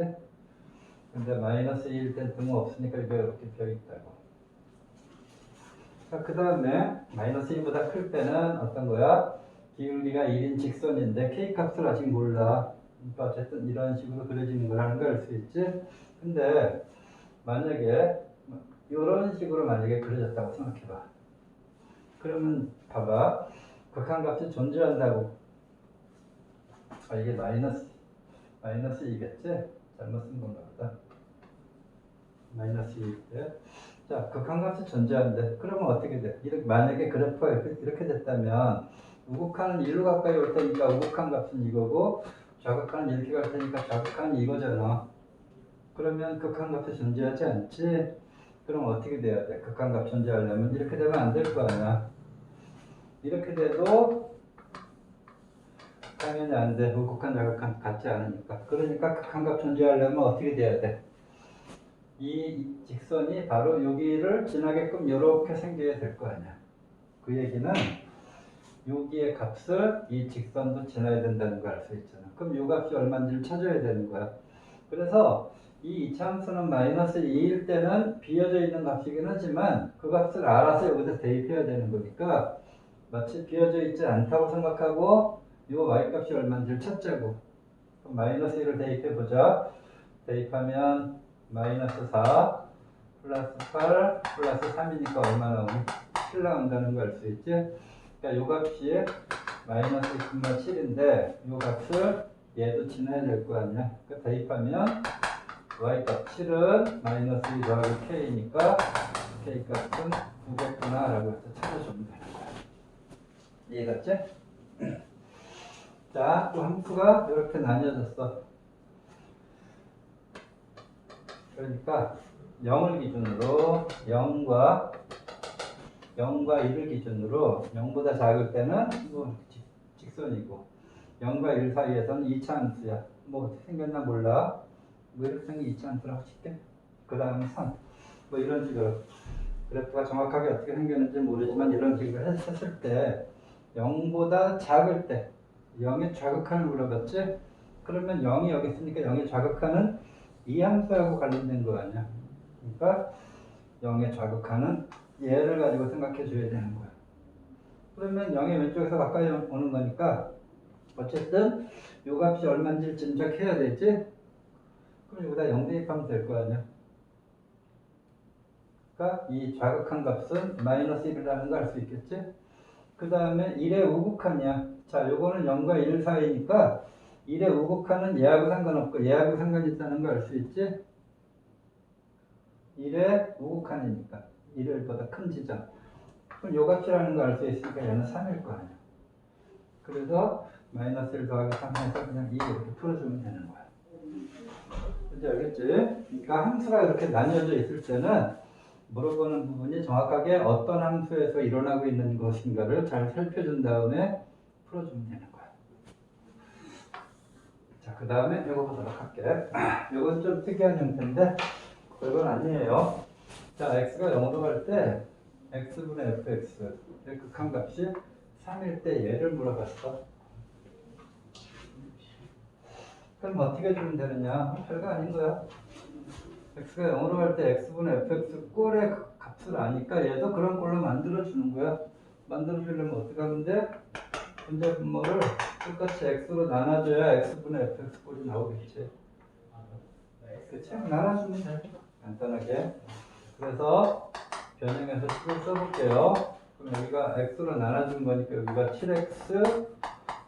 근데 마이너스 2일 때 등은 없으니까 이게 이렇게 펴있다고. 자, 그 다음에 마이너스 2보다 클 때는 어떤 거야? 기울기가 1인 직선인데 k값을 아직 몰라. 그러니까 어쨌든 이런 식으로 그려지는 거라는 걸 알 수 있지? 근데 만약에 이런 식으로 만약에 그려졌다고 생각해봐. 그러면 봐봐. 극한값이 존재한다고. 이게 마이너스 2겠지? 잘못 쓴 건가 보다. 마이너스 2일 때. 자, 극한값이 존재한대. 그러면 어떻게 돼? 만약에 그래프가 이렇게 됐다면 우극한은 1로 가까이 올 테니까 우극한 값은 이거고 좌극한은 이렇게 갈 테니까 좌극한이 이거잖아. 그러면 극한값이 존재하지 않지? 그럼 어떻게 돼야 돼? 극한값 존재하려면 이렇게 되면 안 될 거 아니야. 이렇게 돼도 당연히 안 돼. 우극한 좌극한 같지 않으니까. 그러니까 극한값 존재하려면 어떻게 돼야 돼? 이 직선이 바로 여기를 지나게끔 이렇게 생겨야 될 거 아니야. 그 얘기는 여기의 값을 이 직선도 지나야 된다는 걸 알 수 있잖아. 그럼 이 값이 얼마인지를 찾아야 되는 거야. 그래서 이 이차함수는 마이너스 2일 때는 비어져 있는 값이긴 하지만 그 값을 알아서 여기다 대입해야 되는 거니까 마치 비어져 있지 않다고 생각하고 이 y값이 얼마인지를 찾자고. 그럼 마이너스 1을 대입해보자. 대입하면 마이너스 4 플러스 8 플러스 3이니까 얼마 나오니? 7 나온다는 걸 알 수 있지? 그러니까 요 값이 마이너스 2,7인데 요 값을 얘도 지나야 될 거 아니야? 그러니까 대입하면 y값 7은 마이너스 2 더하기 k니까 k값은 900구나 라고 해서 찾아주면 되는 거야. 이해갔지? 자, 또 함수가 이렇게 나뉘어졌어. 그러니까 0을 기준으로 0과 1을 기준으로 0보다 작을 때는 뭐 직선이고 0과 1 사이에서는 2차 함수야. 뭐 어떻게 생겼나 몰라. 뭐 이렇게 생긴 2차 함수라고 칠게. 그 다음에 3. 뭐 이런 식으로 그래프가 정확하게 어떻게 생겼는지 모르지만 이런 식으로 했을 때 0보다 작을 때 0의 좌극한을 물어봤지? 그러면 0이 여기 있으니까 0의 좌극하는 이 함수하고 관련된 거 아니야. 그러니까 0의 좌극하는 얘를 가지고 생각해 줘야 되는 거야. 그러면 0의 왼쪽에서 가까이 오는 거니까 어쨌든 이 값이 얼마인지 짐작해야 되지? 그럼 여기다 0 대입하면 될 거 아니야. 그러니까 이 좌극한 값은 마이너스 1이라는 거 알 수 있겠지? 그 다음에 1의 우극한이야. 자, 요거는 0과 1 사이니까 1의 우극한은 얘하고 상관없고 얘하고 상관이 있다는 거 알 수 있지? 1의 우극한이니까 1보다 큰 지점. 그럼 요 값이라는 거 알 수 있으니까 얘는 3일 거 아니야. 그래서 마이너스 1 더하기 3에서 그냥 2 이렇게 풀어주면 되는 거야. 뭔지 알겠지? 그러니까 함수가 이렇게 나뉘어져 있을 때는 물어보는 부분이 정확하게 어떤 함수에서 일어나고 있는 것인가를 잘 살펴준 다음에 풀어주면 되는 거야. 자, 그 다음에 이거 보도록 할게. 이건 좀 특이한 형태인데 별건 아니에요. 자, x가 0으로 갈 때 x분의 fx의 극한값이 3일 때 얘를 물어봤어. 그럼 어떻게 주면 되느냐? 별거 아닌 거야. x가 0으로 갈 때 x분의 fx 꼴의 값을 아니까 얘도 그런 꼴로 만들어주는 거야. 만들어주려면 어떻게 하는데? 분자 분모를 똑같이 x로 나눠줘야 x분의 fx 꼴이 나오겠지. 그치? 나눠주면 돼. 간단하게. 그래서 변형해서 식을 써볼게요. 그럼 여기가 x로 나눠준 거니까 여기가 7x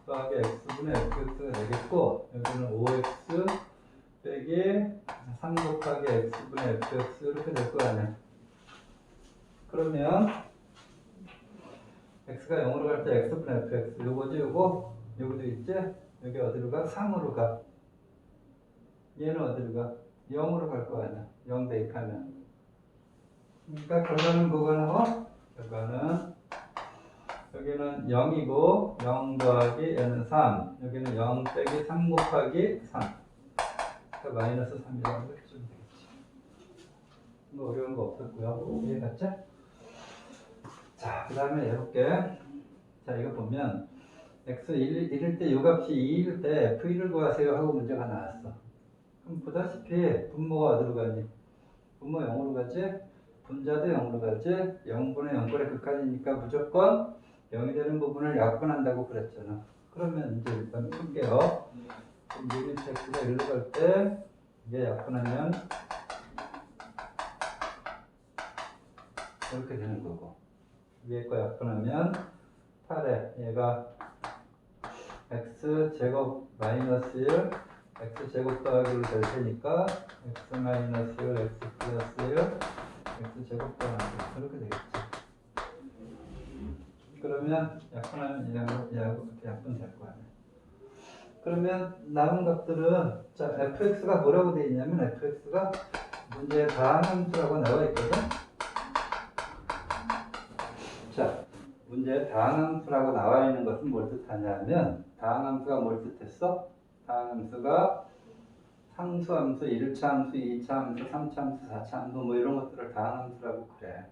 더하기 x분의 fx가 되겠고 여기는 5x 빼기 3 곱하기 x분의 fx 이렇게 될 거 아니야. 그러면 x가 0으로 갈 때 x분의 fx 요거지 요거? 여기도 있지? 여기 어디로 가? 3으로 가. 얘는 어디로 가? 0으로 갈 거 아니야. 0 대입하면. 그러니까 결과는 그거는 결과는 여기는 0이고 0 더하기 얘는 3 여기는 0 빼기 3 곱하기 3 그러니까 마이너스 3이라고 이렇게 주면 되겠지. 뭐 어려운 거 없었고요. 이해갔죠? 자, 그 다음에 해볼게. 자, 이거 보면 x 1일 때 요 값이 2일 때 f1을 구하세요 하고 문제가 나왔어. 그럼 보다시피 분모가 어디로 가니? 분모 0으로 가지? 분자도 0으로 가지? 0분의 0꼴의 극한이니까 무조건 0이 되는 부분을 약분한다고 그랬잖아. 그러면 이제 일단 풀게요. 그럼 유닛 x가 1로 갈 때 이게 약분하면 이렇게 되는 거고 위에 거 약분하면 8에 얘가 x제곱 마이너스 1 x제곱 더하기 1로 될 테니까 x 마이너스 1 x 플러스 1 x제곱 더하기 이렇게 되겠지. 그러면 약분하면 얘하고 이렇게 약분될 거야. 그러면 남은 값들은 자 fx가 뭐라고 되어 있냐면 fx가 문제의 다항함수라고 나와 있거든. 자 문제의 다항함수라고 나와 있는 것은 뭘 뜻하냐면 다항함수가 뭘 뜻했어? 다항함수가 상수함수, 1차 함수, 2차 함수, 3차 함수, 4차 함수 뭐 이런 것들을 다항함수라고 그래.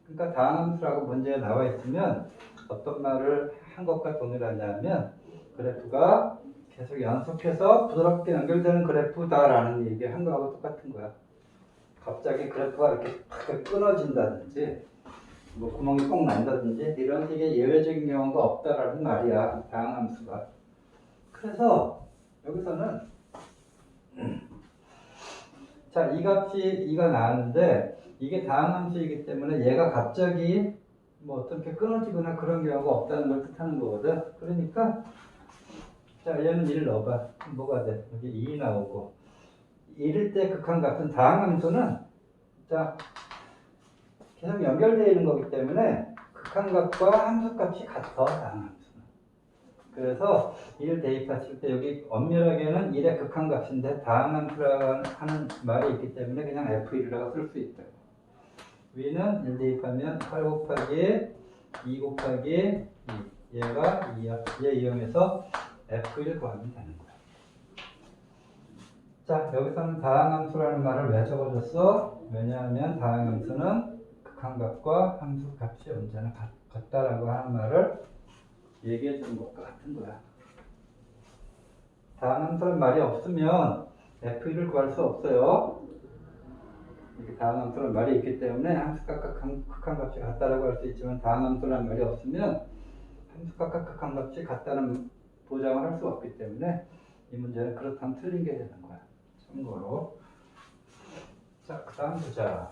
그러니까 다항함수라고 문제에 나와 있으면 어떤 말을 한 것과 동일하냐면 그래프가 계속 연속해서 부드럽게 연결되는 그래프다라는 얘기 한 거하고 똑같은 거야. 갑자기 그래프가 이렇게 팍 끊어진다든지 뭐 구멍이 꼭 난다든지 이런 식의 예외적인 경우가 없다라는 말이야. 다항함수가. 그래서 여기서는 자, 이 값이 2가 나왔는데 이게 다항함수이기 때문에 얘가 갑자기 뭐 어떻게 끊어지거나 그런 경우가 없다는 걸 뜻하는 거거든. 그러니까 자 얘는 1 넣어봐. 뭐가 돼? 여기 2 나오고 1일 때 극한값은 다항함수는 자 계속 연결되어 있는 거기 때문에 극한값과 함수값이 같아. 다항함수는. 그래서 1 대입하실 때 여기 엄밀하게는 1의 극한값인데 다항함수라고 하는 말이 있기 때문에 그냥 f1이라고 쓸 수 있다. 위는 1 대입하면 8 곱하기 2 곱하기 2 얘가 2야. 얘 이용해서 f1 구하면 되는 거야. 자 여기서는 다항함수라는 말을 왜 적어줬어? 왜냐하면 다항함수는 극한값과 함수값이 언제나 같다라고 하는 말을 얘기해 주는 것과 같은 거야. 다항함수란 말이 없으면 f1을 구할 수 없어요. 이렇게 다항함수란 말이 있기 때문에 함수값과 극한값이 같다라고 할 수 있지만 다항함수란 말이 없으면 함수값과 극한값이 같다는 보장을 할 수 없기 때문에 이 문제는 그렇다면 틀린 게 되는 거야. 참고로. 자, 그 다음 보자.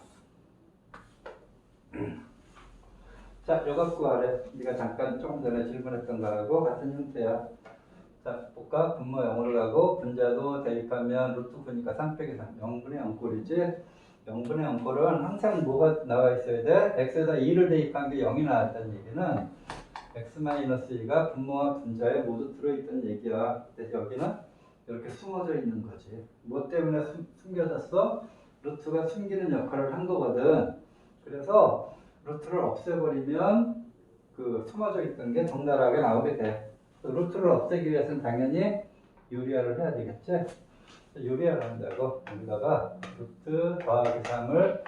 자, 요거 구하래. 네가 잠깐 조금 전에 질문했던 거하고 같은 형태야. 자, 볼까? 분모 0으로 가고 분자도 대입하면 루트 9니까 3 빼기 3. 0분의 0꼴이지? 0분의 0꼴은 항상 뭐가 나와 있어야 돼? x에다 2를 대입한 게 0이 나왔다는 얘기는 x-2가 분모와 분자에 모두 들어있다는 얘기야. 근데 여기는 이렇게 숨어져 있는 거지. 뭐 때문에 숨겨졌어? 루트가 숨기는 역할을 한 거거든. 그래서 루트를 없애버리면 그 숨어져 있던 게 적나라하게 나오게 돼. 루트를 없애기 위해서는 당연히 유리화를 해야 되겠지? 유리화를 한다고 여기다가 루트 더하기 3을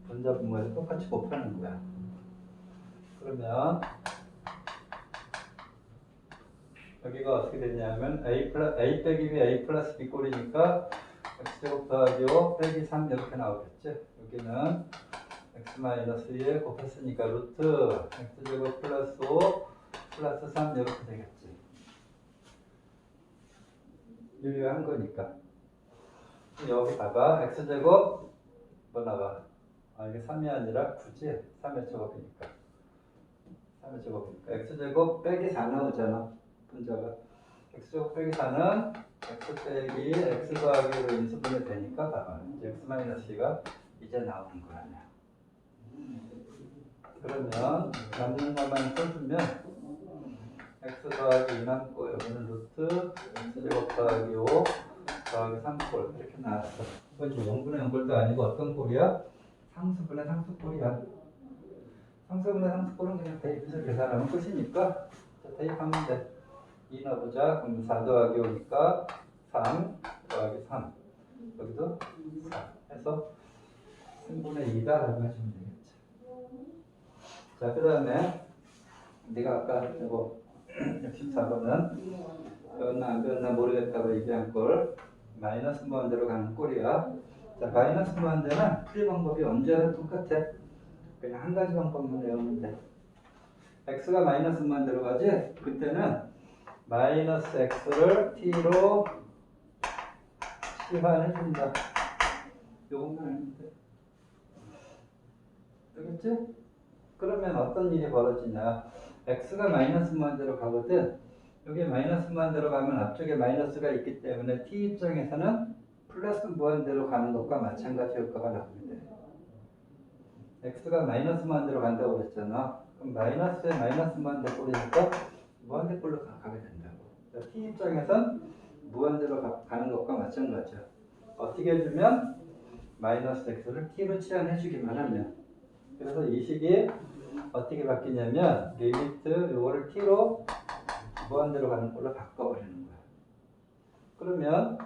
분자 분모에서 똑같이 곱하는 거야. 그러면 여기가 어떻게 됐냐면 a 빼기 b a 플러스 b 꼴이니까 x제곱 더하기 5 빼기 3 이렇게 나오겠지? 여기는 x-2에 곱했으니까 루트 x제곱 플러스 5 플러스 3 이렇게 되겠지. 유리한 거니까. 여기다가 x제곱 뭐 나와? 아, 이게 3이 아니라 9지? 3의 제곱이니까. 3의 제곱이니까. x제곱 빼기 4 나오잖아. 분자가. x제곱 빼기 4는 x 빼기 x 더하기로 인수분해 되니까 봐봐. 이제 x-2가 이제 나오는 거 아니야. 그러면 남는 것만 써주면 x 더하기 2 남고 여기는 루트 x제곱 더하기 5 더하기 3꼴 이렇게 나왔어. 이건 지금 0분의 0꼴도 아니고 어떤 꼴이야? 상수분의 상수꼴이야. 상수분의 상수꼴은 그냥 대입해서 계산하면 끝이니까 대입하면 돼. 2 넣어보자. 그럼 4 더하기 5니까 3 더하기 3 여기도 4 해서 3분의 2다라고 하시면 되겠지. 자, 그 다음에 네가 아까 이거 64번은 배웠나 안 배웠나 모르겠다고 얘기한 꼴 마이너스 무한대로 가는 꼴이야. 자, 마이너스 무한대는 풀이 방법이 언제나 똑같아. 그냥 한 가지 방법만 외우면 돼. x가 마이너스 무한대로 가지? 그때는 마이너스 x를 t로 시환해준다. 요것만 알면 돼. 알겠지? 그러면 어떤 일이 벌어지냐. x가 마이너스 무한대로 가거든. 여기 마이너스 무한대로 가면 앞쪽에 마이너스가 있기 때문에 t 입장에서는 플러스 무한대로 가는 것과 마찬가지 효과가 나오게 돼. x가 마이너스 무한대로 간다고 그랬잖아. 그럼 마이너스에 마이너스 무한대 꼴이니까 무한대 꼴로 가게 된다고. t 입장에선 무한대로 가는 것과 마찬가지야. 어떻게 해주면 마이너스 x를 t로 치환해주기만 하면. 그래서 이 식이 어떻게 바뀌냐면 리미트 요거를 t로 무한대로 가는 걸로 바꿔버리는 거야. 그러면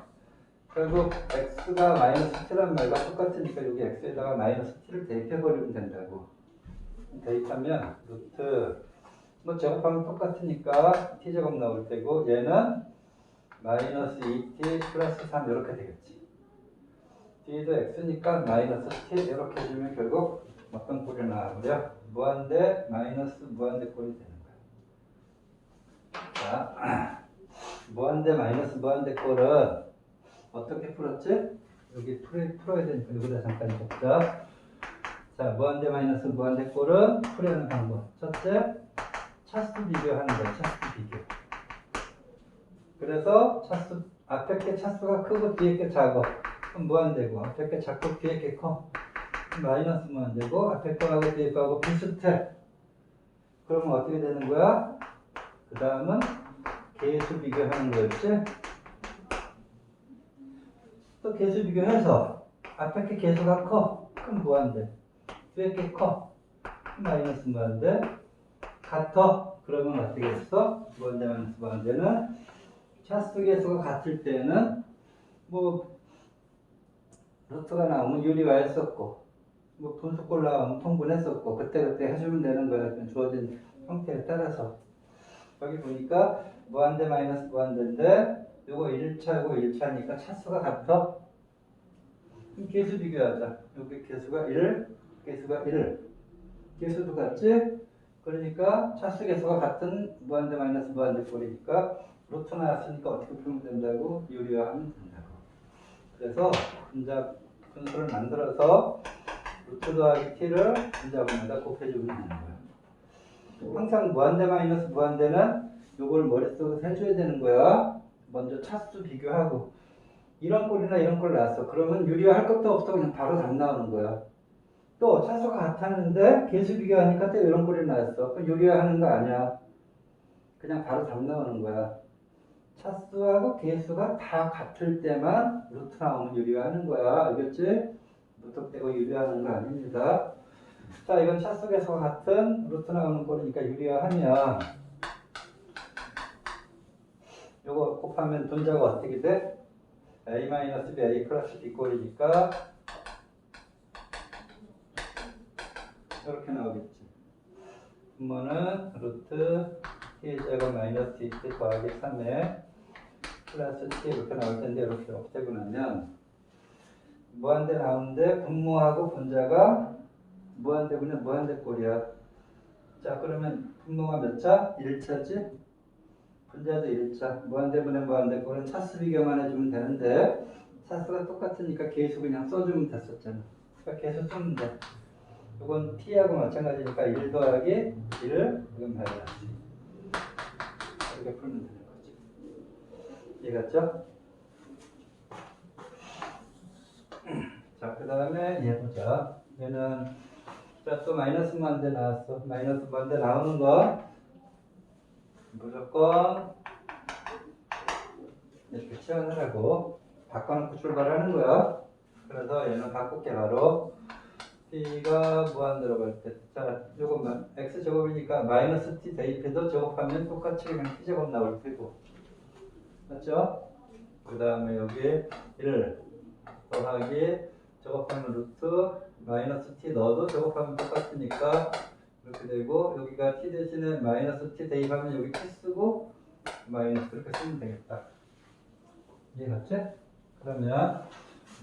결국 x가 마이너스 t란 말과 똑같으니까 여기 x에다가 마이너스 t를 대입해버리면 된다고. 대입하면 루트 뭐 제곱하면 똑같으니까 t제곱 나올 테고 얘는 마이너스 2t 플러스 3 이렇게 되겠지. t도 x니까 마이너스 t 이렇게 해주면 결국 어떤 꼴이 나와버려? 무한대 마이너스 무한대 꼴이 되는 거야. 자, 무한대 마이너스 무한대 꼴은 어떻게 풀었지? 여기 풀어야 되니까 여기다 잠깐 적자. 자, 무한대 마이너스 무한대 꼴은 풀이하는 방법. 첫째, 차수 비교하는 거야. 차수 비교. 그래서 차수 앞에 게 차수가 크고 뒤에 게 작아. 그럼 무한대고 앞에 게 작고 뒤에 게 커. 마이너스 무한대고 앞에 거하고 뒤에 거하고 비슷해. 그러면 어떻게 되는 거야? 그 다음은 계수 비교하는 거였지? 또 계수 비교해서 앞에 게 계수가 커. 그럼 무한대. 뒤에 게 커. 마이너스 무한대. 같아. 그러면 어떻게 했어? 무한대 마이너스 무한대는 차수 계수가 같을 때는 뭐 루트가 나오면 유리화했었고 뭐 분수꼴 나오면 통분했었고 그때그때 해주면 되는 거야. 주어진 형태에 따라서. 여기 보니까 무한대 마이너스 무한대인데 요거 1차고 1차니까 차수가 같아? 그럼 개수 비교하자. 여기 개수가 1, 개수가 1. 개수도 같지? 그러니까 차수 개수가 같은 무한대 마이너스 무한대 꼴이니까 루트 나왔으니까 어떻게 풀면 된다고? 유리화하면 된다고. 그래서 분자 분수를 만들어서 루트 더하기 t를 분자분에다 곱해주면 되는 거야. 항상 무한대 마이너스 무한대는 요걸 머릿속에서 해줘야 되는 거야. 먼저 차수 비교하고 이런 꼴이나 이런 꼴 나왔어. 그러면 유리화할 것도 없어. 그냥 바로 답 나오는 거야. 또 차수가 같았는데 개수 비교하니까 또 이런 꼴이 나왔어. 그럼 유리화하는 거 아니야. 그냥 바로 답 나오는 거야. 차수하고 개수가 다 같을 때만 루트 나오면 유리화하는 거야. 알겠지? 무턱대고 유리화하는 거 아닙니다. 자, 이건 차수 개수가 같은 루트 나오는 꼴이니까 유리화하면 요거 곱하면 분자가 어떻게 돼? a-b a 플러스 b 꼴이니까 이렇게 나오겠지. 분모는 루트 t제곱 마이너스 t 더하기 3에 플러스 t 이렇게 나올 텐데 이렇게 없애고 나면 무한대 나오는데 분모하고 분자가 무한대분의 무한대 꼴이야. 자, 그러면 분모가 몇 차? 1차지? 분자도 1차. 무한대분의 무한대 꼴은 차수 비교만 해주면 되는데 차수가 똑같으니까 계수 그냥 써주면 됐었잖아. 그러니까 계수 쓰면 돼. 이건 t하고 마찬가지니까 1 더하기 1을 이건 마이너스. 이렇게 풀면 되는 거지. 이해갔죠? 자, 그 다음에 얘 보자. 얘는 자, 또 마이너스 무한대 나왔어. 마이너스 무한대 나오는 거 무조건 이렇게 치환을 하고 바꿔놓고 출발하는 거야. 그래서 얘는 바꿀게 바로 t가 무한대로 갈 때. 자, 요것만 x제곱이니까 마이너스 t 대입해도 제곱하면 똑같이 그냥 t제곱 나올 테고. 맞죠? 그 다음에 여기 1 더하기 제곱하면 루트 마이너스 t 넣어도 제곱하면 똑같으니까 이렇게 되고 여기가 t 대신에 마이너스 t 대입하면 여기 t 쓰고 마이너스 그렇게 쓰면 되겠다. 이해갔지? 그러면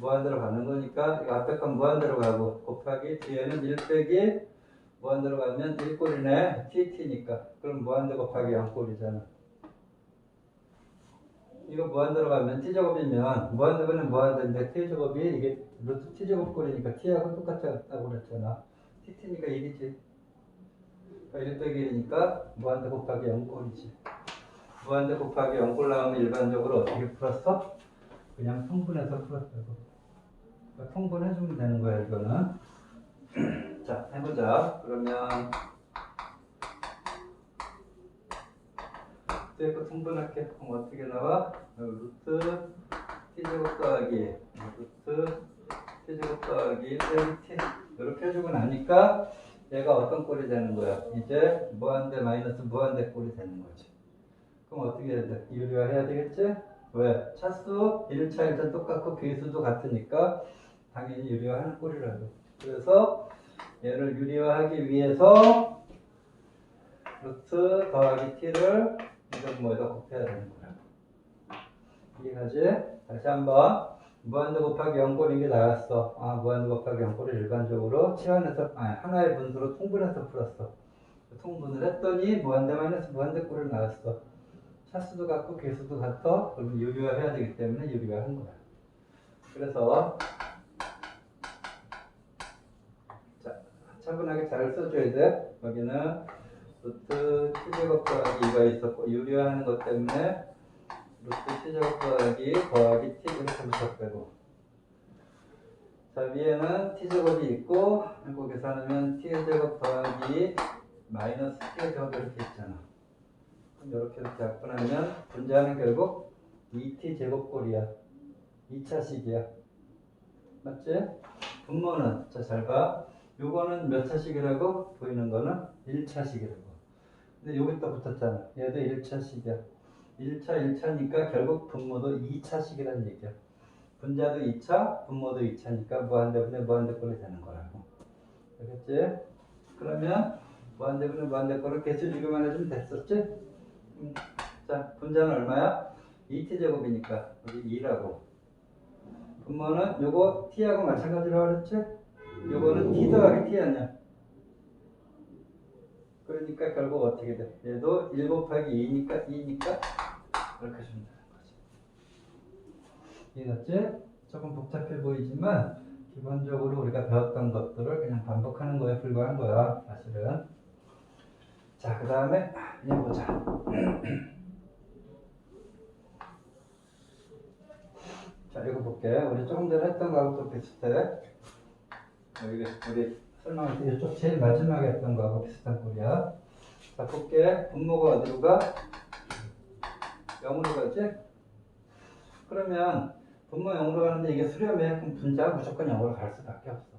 무한대로 가는 거니까 이 앞에 건 무한대로 가고 곱하기 뒤에는 1 빼기 무한대로 가면 1꼴이네. t니까 그럼 무한대 곱하기 0꼴이잖아. 이거 무한대로 가면 t제곱이면 무한대분은 무한대인데 t제곱이 이게 루트 t제곱꼴이니까 t하고 똑같다고 그랬잖아. t니까 1이지. 그러니까 1 빼기 1이니까 무한대 곱하기 0꼴이지. 무한대 곱하기 0꼴 나오면 일반적으로 어떻게 풀었어? 그냥 통분해서 풀었다고. 그러니까 통분해주면 되는 거야 이거는. 자, 해보자. 그러면 또 통분할게. 그럼 어떻게 나와? 루트 t제곱 더하기 루트 t제곱 더하기 t 이렇게 해주고 나니까 얘가 어떤 꼴이 되는 거야? 이제 무한대 마이너스 무한대 꼴이 되는 거지. 그럼 어떻게 해야 돼? 유리화 해야 되겠지? 왜? 차수 1차 1차 똑같고 개수도 같으니까 당연히 유리화하는 꼴이라고. 그래서 얘를 유리화하기 위해서 루트 더하기 t를 이건 뭐에다 곱해야 되는 거야. 이해가지? 다시 한번 무한대 곱하기 0꼴인 게 나왔어. 아, 무한대 곱하기 0꼴을 일반적으로 치환해서 하나의 분수로 통분해서 풀었어. 통분을 했더니 무한대 마이너스 무한대 꼴을 나왔어. 차수도 같고 개수도 같아. 그러면 유리화 해야 되기 때문에 유리화 한 거야. 그래서 자, 차분하게 잘 써줘야 돼. 여기는 루트 t제곱 더하기 2가 있었고 유리화하는 것 때문에 루트 t제곱 더하기 t 이렇게 붙였고 자, 위에는 t제곱이 있고 이거 계산하면 t제곱 더하기 마이너스 t제곱 이렇게 있잖아. 이렇게 약분하면 분자는 결국 2t 제곱꼴이야. 2차식이야. 맞지? 분모는 자, 잘 봐. 요거는 몇 차식이라고? 보이는 거는 1차식이라고. 근데 여기 또 붙었잖아. 얘도 1차식이야. 1차니까 결국 분모도 2차식이라는 얘기야. 분자도 2차, 분모도 2차니까 무한대분의 무한대꼴이 되는 거라고. 알겠지? 그러면 무한대분의 무한대꼴을 개수 비교만 해주면 됐었지? 자, 분자는 얼마야? 2t제곱이니까 여기 2라고. 분모는 요거 t하고 마찬가지라고 그랬지? 요거는 t 더하기 t 아니야. 그러니까 결국 어떻게 돼? 얘도 1 곱하기 2니까 2니까 이렇게 주면 되는 거지. 이해갔지? 조금 복잡해 보이지만 기본적으로 우리가 배웠던 것들을 그냥 반복하는 거에 불과한 거야, 사실은. 자, 그 다음에 그냥 보자. 자, 이거 볼게. 우리 조금 전에 했던 거하고 또 비슷해. 우리 설명할 때 이쪽 제일 마지막에 했던 거하고 비슷한 꼴이야. 자, 볼게. 분모가 어디로 가? 0으로 가지? 그러면 분모 0으로 가는데 이게 수렴해. 그럼 분자가 무조건 0으로 갈 수밖에 없어.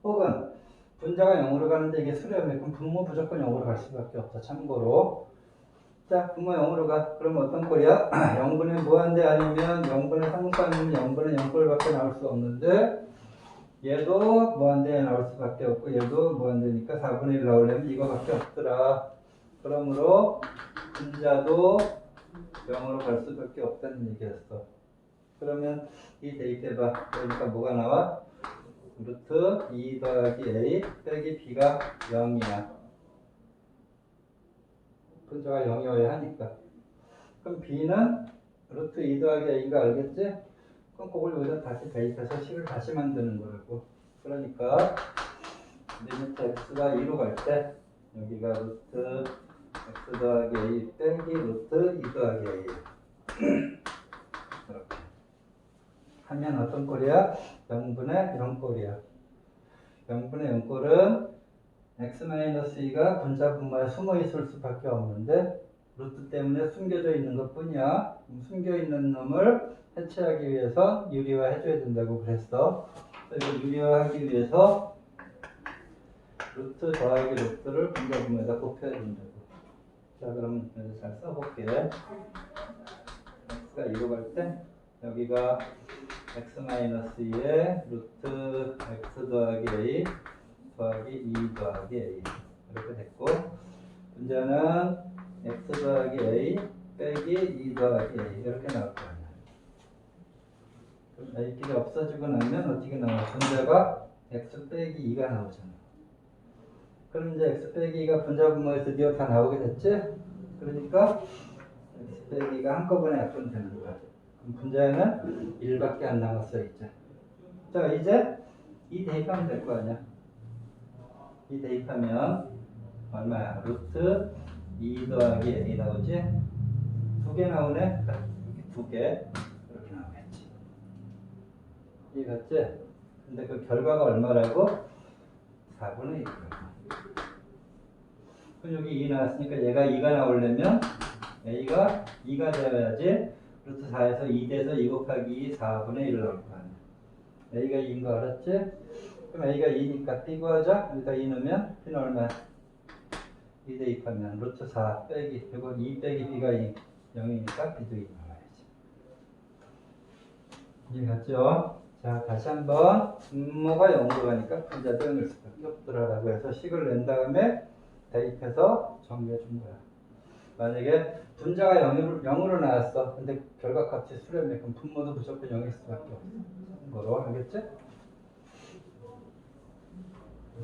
혹은 분자가 0으로 가는데 이게 수렴해. 그럼 분모 무조건 0으로 갈 수밖에 없어. 참고로. 자, 분모 0으로 가. 그럼 어떤 꼴이야? 0분의 무한대 아니면 0분의 상수 아니면 0분의 0꼴밖에 나올 수 없는데 얘도 무한대에 나올 수밖에 없고 얘도 무한대니까 4분의 1 나오려면 이거밖에 없더라. 그러므로 분자도 0으로 갈 수밖에 없다는 얘기였어. 그러면 이 대입해봐. 그러니까 뭐가 나와? 루트 2 더하기 a 빼기 b가 0이야. 분자가 0이어야 하니까. 그럼 b는 루트 2 더하기 a가 알겠지? 그럼 그걸 여기다 다시 대입해서 식을 다시 만드는 거라고. 그러니까 리미트 x가 2로 갈 때 여기가 루트 x 더하기 a 빼기 루트 2 더하기 a 이렇게 하면 어떤 꼴이야? 0분의 0꼴이야. 0분의 0꼴은 x-2가 분자 분모에 숨어 있을 수밖에 없는데 루트 때문에 숨겨져 있는 것 뿐이야. 숨겨 있는 놈을 해체하기 위해서 유리화 해줘야 된다고 그랬어. 그래서 유리화하기 위해서 루트 더하기 루트를 분자 분모에다 곱해야 된다고. 자, 그러면 잘 써볼게. x가 2로 갈 때 여기가 x-2에 루트 x 더하기 a 더하기 2 더하기 a 이렇게 됐고 분자는 x 더하기 a 빼기 2 더하기 a 이렇게 나올 거 아니야. 그럼 a끼리 없어지고 나면 어떻게 나와? 분자가 x 빼기 2가 나오잖아. 그럼 이제 x 빼기 2가 분자 분모에 드디어 다 나오게 됐지? 그러니까 x 빼기 2가 한꺼번에 약분되는 거야. 그럼 분자에는 1밖에 안 남았어 이제. 자, 이제 이 대입하면 될 거 아니야. 이 대입하면 얼마야? 루트 2 더하기 a 나오지? 두 개 나오네? 두 개 이렇게 나오겠지. 이해갔지? 근데 그 결과가 얼마라고? 4분의 1이라고. 그럼 여기 2 나왔으니까 얘가 2가 나오려면 a가 2가 되어야지 루트 4에서 2 돼서 2 곱하기 2 4분의 1 나올 거 아니야. a가 2인 거 알았지? 그럼 a가 2니까 b 구하자. 여기다 2 넣으면 b는 얼마야? 2 대입하면 루트 4 빼기 이거 2 빼기 b가 0이니까 b도 2 나와야지. 이해갔죠? 자, 다시 한번 분모가 0으로 가니까 분자도 0일 수밖에 없더라라고 해서 식을 낸 다음에 대입해서 정리해 준 거야. 만약에 분자가 0으로 나왔어. 근데 결과값이 수렴해. 그럼 분모도 무조건 0일 수밖에 없어. 뭐로 알겠지?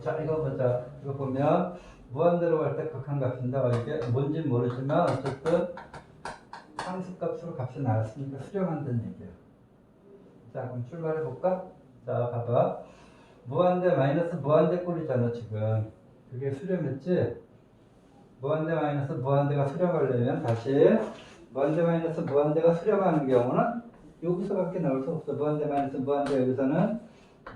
자, 이거 보자. 이거 보면 무한대로 갈 때 극한값인데 이게 뭔지 모르지만 어쨌든 상수값으로 값이 나왔으니까 수렴한다는 얘기야. 자, 그럼 출발해 볼까? 자, 봐봐. 무한대 마이너스 무한대 꼴이잖아 지금. 그게 수렴했지? 무한대 마이너스 무한대가 수렴하려면 다시 무한대 마이너스 무한대가 수렴하는 경우는 여기서밖에 나올 수 없어. 무한대 마이너스 무한대 여기서는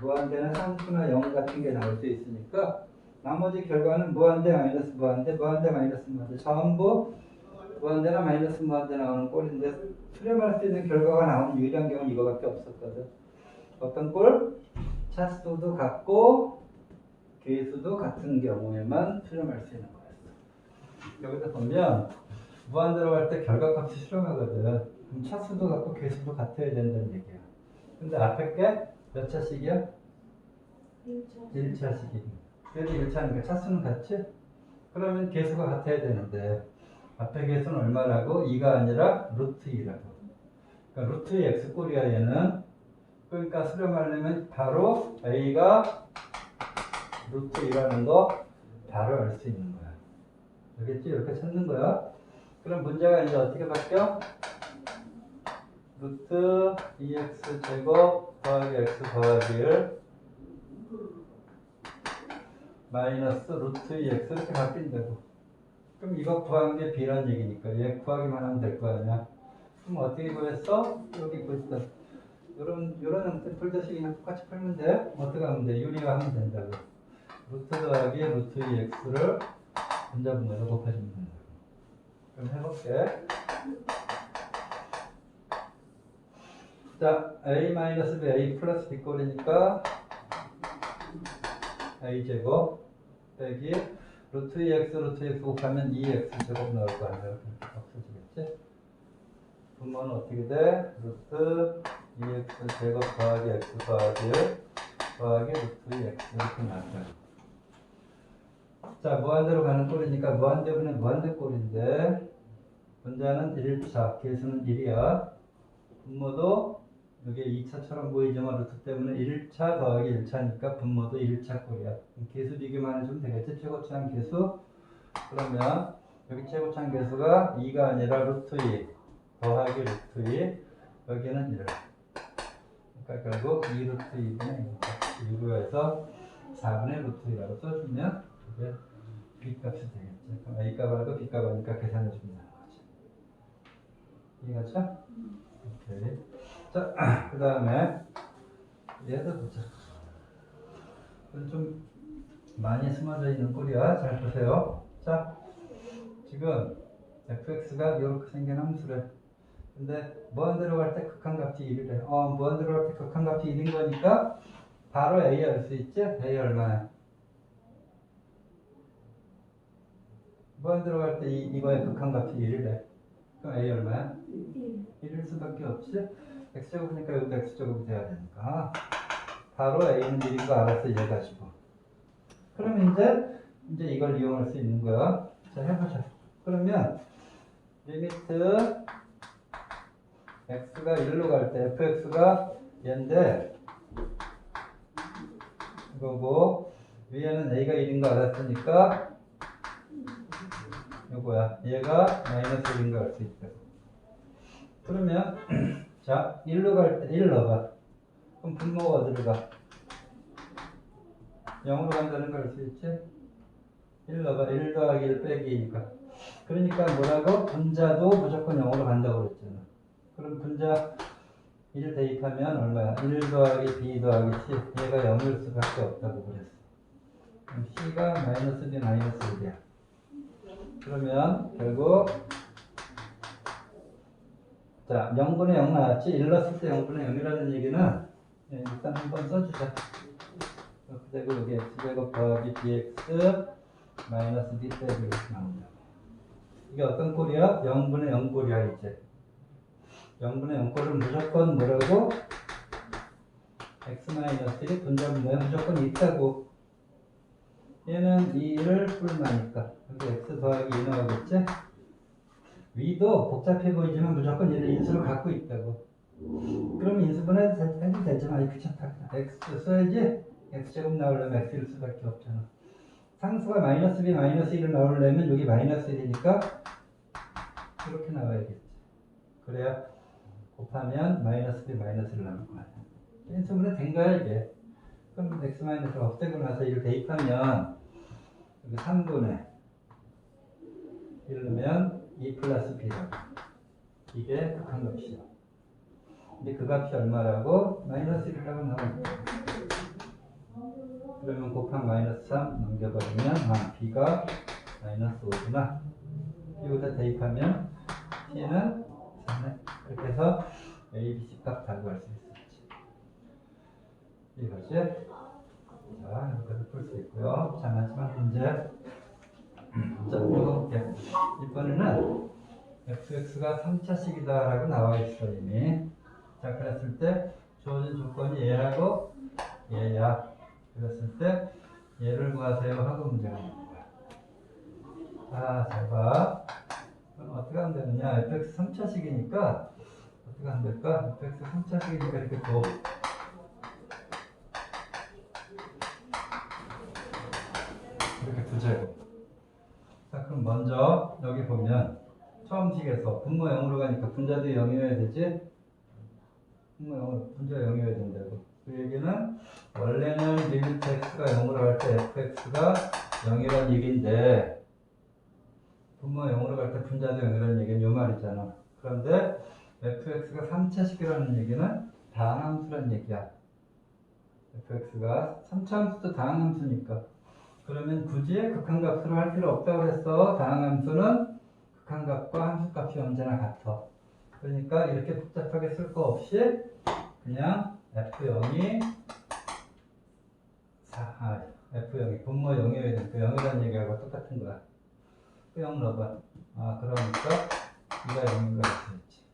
무한대는 상수나 0 같은 게 나올 수 있으니까 나머지 결과는 무한대 마이너스 무한대 무한대 마이너스 무한대 전부 무한대나 마이너스 무한대 나오는 꼴인데 수렴할 수 있는 결과가 나오는 유일한 경우는 이거밖에 없었거든. 어떤 꼴? 차수도 같고 개수도 같은 경우에만 수렴할 수 있는 거였어. 여기서 보면 무한대로 갈 때 결과값이 수렴하거든. 그럼 차수도 같고 개수도 같아야 된다는 얘기야. 근데 앞에 게 몇 차식이야? 1차식이. 그래도 1차니까 차수는 같지? 그러면 개수가 같아야 되는데 앞에 개수는 얼마라고? 2가 아니라 루트 2라고. 그러니까 루트 2 x 꼴이야 얘는. 그러니까 수렴하려면 바로 a가 루트 2라는 거 바로 알 수 있는 거야. 알겠지? 이렇게 찾는 거야. 그럼 문제가 이제 어떻게 바뀌어? 루트 2x 제곱 더하기 x 더하기 1 마이너스 루트 2x 이렇게 바뀐다고. 그럼 이거 구한 게 b란 얘기니까 얘 구하기만 하면 될 거 아니야. 그럼 어떻게 구했어? 여기 구했어. 요런 형태 풀듯이 그냥 똑같이 풀면 돼. 어떻게 하면 돼? 유리화하면 된다고. 루트 더하기 루트 2x를 분자분모에서 곱해주면 된다고. 그럼 해볼게. 자, a-b a 플러스 b 꼴이니까 a 제곱 빼기 루트 2x 루트 2x 곱하면 2x 제곱 나올 거 아니야. 이렇게 없어지겠지? 분모는 어떻게 돼? 루트 2x 제곱 더하기 x 더하기 1 더하기 루트 2x 이렇게 나왔다. 자, 무한대로 가는 꼴이니까 무한대분의 무한대 꼴인데 분자는 1차, 개수는 1이야. 분모도 이게 2차처럼 보이지만 루트 때문에 1차 더하기 1차니까 분모도 1차 꼴이야. 개수 비교만 해주면 되겠지? 최고차항 개수. 그러면 여기 최고차항 개수가 2가 아니라 루트 2 더하기 루트 2 여기는 1. 그러니까 결국 2루트 2분의 2로 해서 4분의 루트 2라고 써주면 이게 b값이 되겠지. 그럼 a값하고 b값하니까 계산해 주면 되는 거지. 이해가죠? 오케이. 자, 그 다음에 얘도 보자. 좀 많이 숨어져 있는 꼴이야. 잘 보세요. 자, 지금 fx가 이렇게 생긴 함수래. 근데 무한대로 갈 때 극한값이 1이래. 무한대로 갈 때 극한값이 1인 거니까 바로 a 알 수 있지? a 얼마야? 무한대로 갈 때 이거의 극한값이 1이래. 그럼 a 얼마야? 1일 수밖에 없지? x제곱이니까 여기도 x제곱이 돼야 되니까 바로 a는 1인 거 알았어. 얘 가지고. 그럼 이제 이걸 이용할 수 있는 거야. 자, 해보자. 그러면 리미트 x가 1로 갈 때 fx가 얘인데 이거고 위에는 a가 1인 거 알았으니까 이거야. 얘가 마이너스 1인 거 알 수 있다. 그러면 자, 1로 갈 때 1 넣어봐. 그럼 분모가 어디로 가? 0으로 간다는 걸 알 수 있지? 1 넣어봐. 1 더하기 1 빼기 2가. 그러니까 뭐라고? 분자도 무조건 0으로 간다고 그랬잖아. 그럼 분자 1 대입하면 얼마야? 1 더하기 b 더하기 c. 얘가 0일 수밖에 없다고 그랬어. 그럼 c가 마이너스 b 마이너스 1이야. 그러면 결국 자, 0분의 0 나왔지? 1 넣었을 때 0분의 0이라는 얘기는 일단 한번 써주자. 그리고 여기 x제곱 더하기 bx 마이너스 b 빼기 이렇게 나온다. 이게 어떤 꼴이야? 0분의 0 꼴이야 이제. 0분의 0 꼴은 무조건 뭐라고? x-1이 분자분모에 무조건 있다고. 얘는 2를 뿔마니까 여기 x 더하기 2 나오겠지? 위도 복잡해 보이지만 무조건 얘를 인수로 갖고 있다고. 그럼 인수분해 해도 되지만 아니 귀찮다. x 써야지. x제곱 나오려면 x일 수밖에 없잖아. 상수가 마이너스 b 마이너스 1을 나오려면 여기 마이너스 1이니까 이렇게 나와야겠지. 그래야 곱하면 마이너스 b 마이너스 1을 나올 거 아니야. 인수분해 된 거야 이게. 그럼 x 마이너스를 없애고 나서 이를 대입하면 여기 3분의 1 넣으면 2 플러스 b라고. 이게 극한값이야. 근데 그 값이 얼마라고? 마이너스 1이라고 나오는 거야. 그러면 곱한 마이너스 3 넘겨버리면 b가 마이너스 5구나. 여기다 대입하면 t는 3네. 그렇게 해서 a, b, c 값 다 구할 수 있었지. 이거지? 자, 여기까지 풀 수 있고요. 자, 마지막 문제. 자, 이거 볼게. 이번에는 fx가 3차식이다 라고 나와 있어 이미. 자, 그랬을 때 주어진 조건이 얘하고 얘야. 그랬을 때 얘를 구하세요 하고 문제가 나온 거야. 자, 잘 봐. 그럼 어떻게 하면 되느냐? fx 3차식이니까 어떻게 하면 될까? fx 3차식이니까 이렇게 또 이렇게 두제곱. 자, 그럼 먼저 여기 보면 처음 식에서 분모 0으로 가니까 분자도 0이어야 되지? 분모 0으로 분자 0이어야 된다고. 그 얘기는 원래는 리미트 x가 0으로 갈 때 fx가 0이란 얘기인데 분모 0으로 갈 때 분자도 0이라는 얘기는 요 말이잖아. 그런데 fx가 3차식이라는 얘기는 다항함수란 얘기야. fx가 3차 함수도 다항함수니까. 그러면 굳이 극한값으로 할 필요 없다고 그랬어. 다항함수는 극한값과 함수값이 언제나 같아. 그러니까 이렇게 복잡하게 쓸 거 없이 그냥 f0이 f0이 분모 0이어야 되니까 0이라는 얘기하고 똑같은 거야. 0 넣어봐. 그러니까 b가 0인 거 알았지.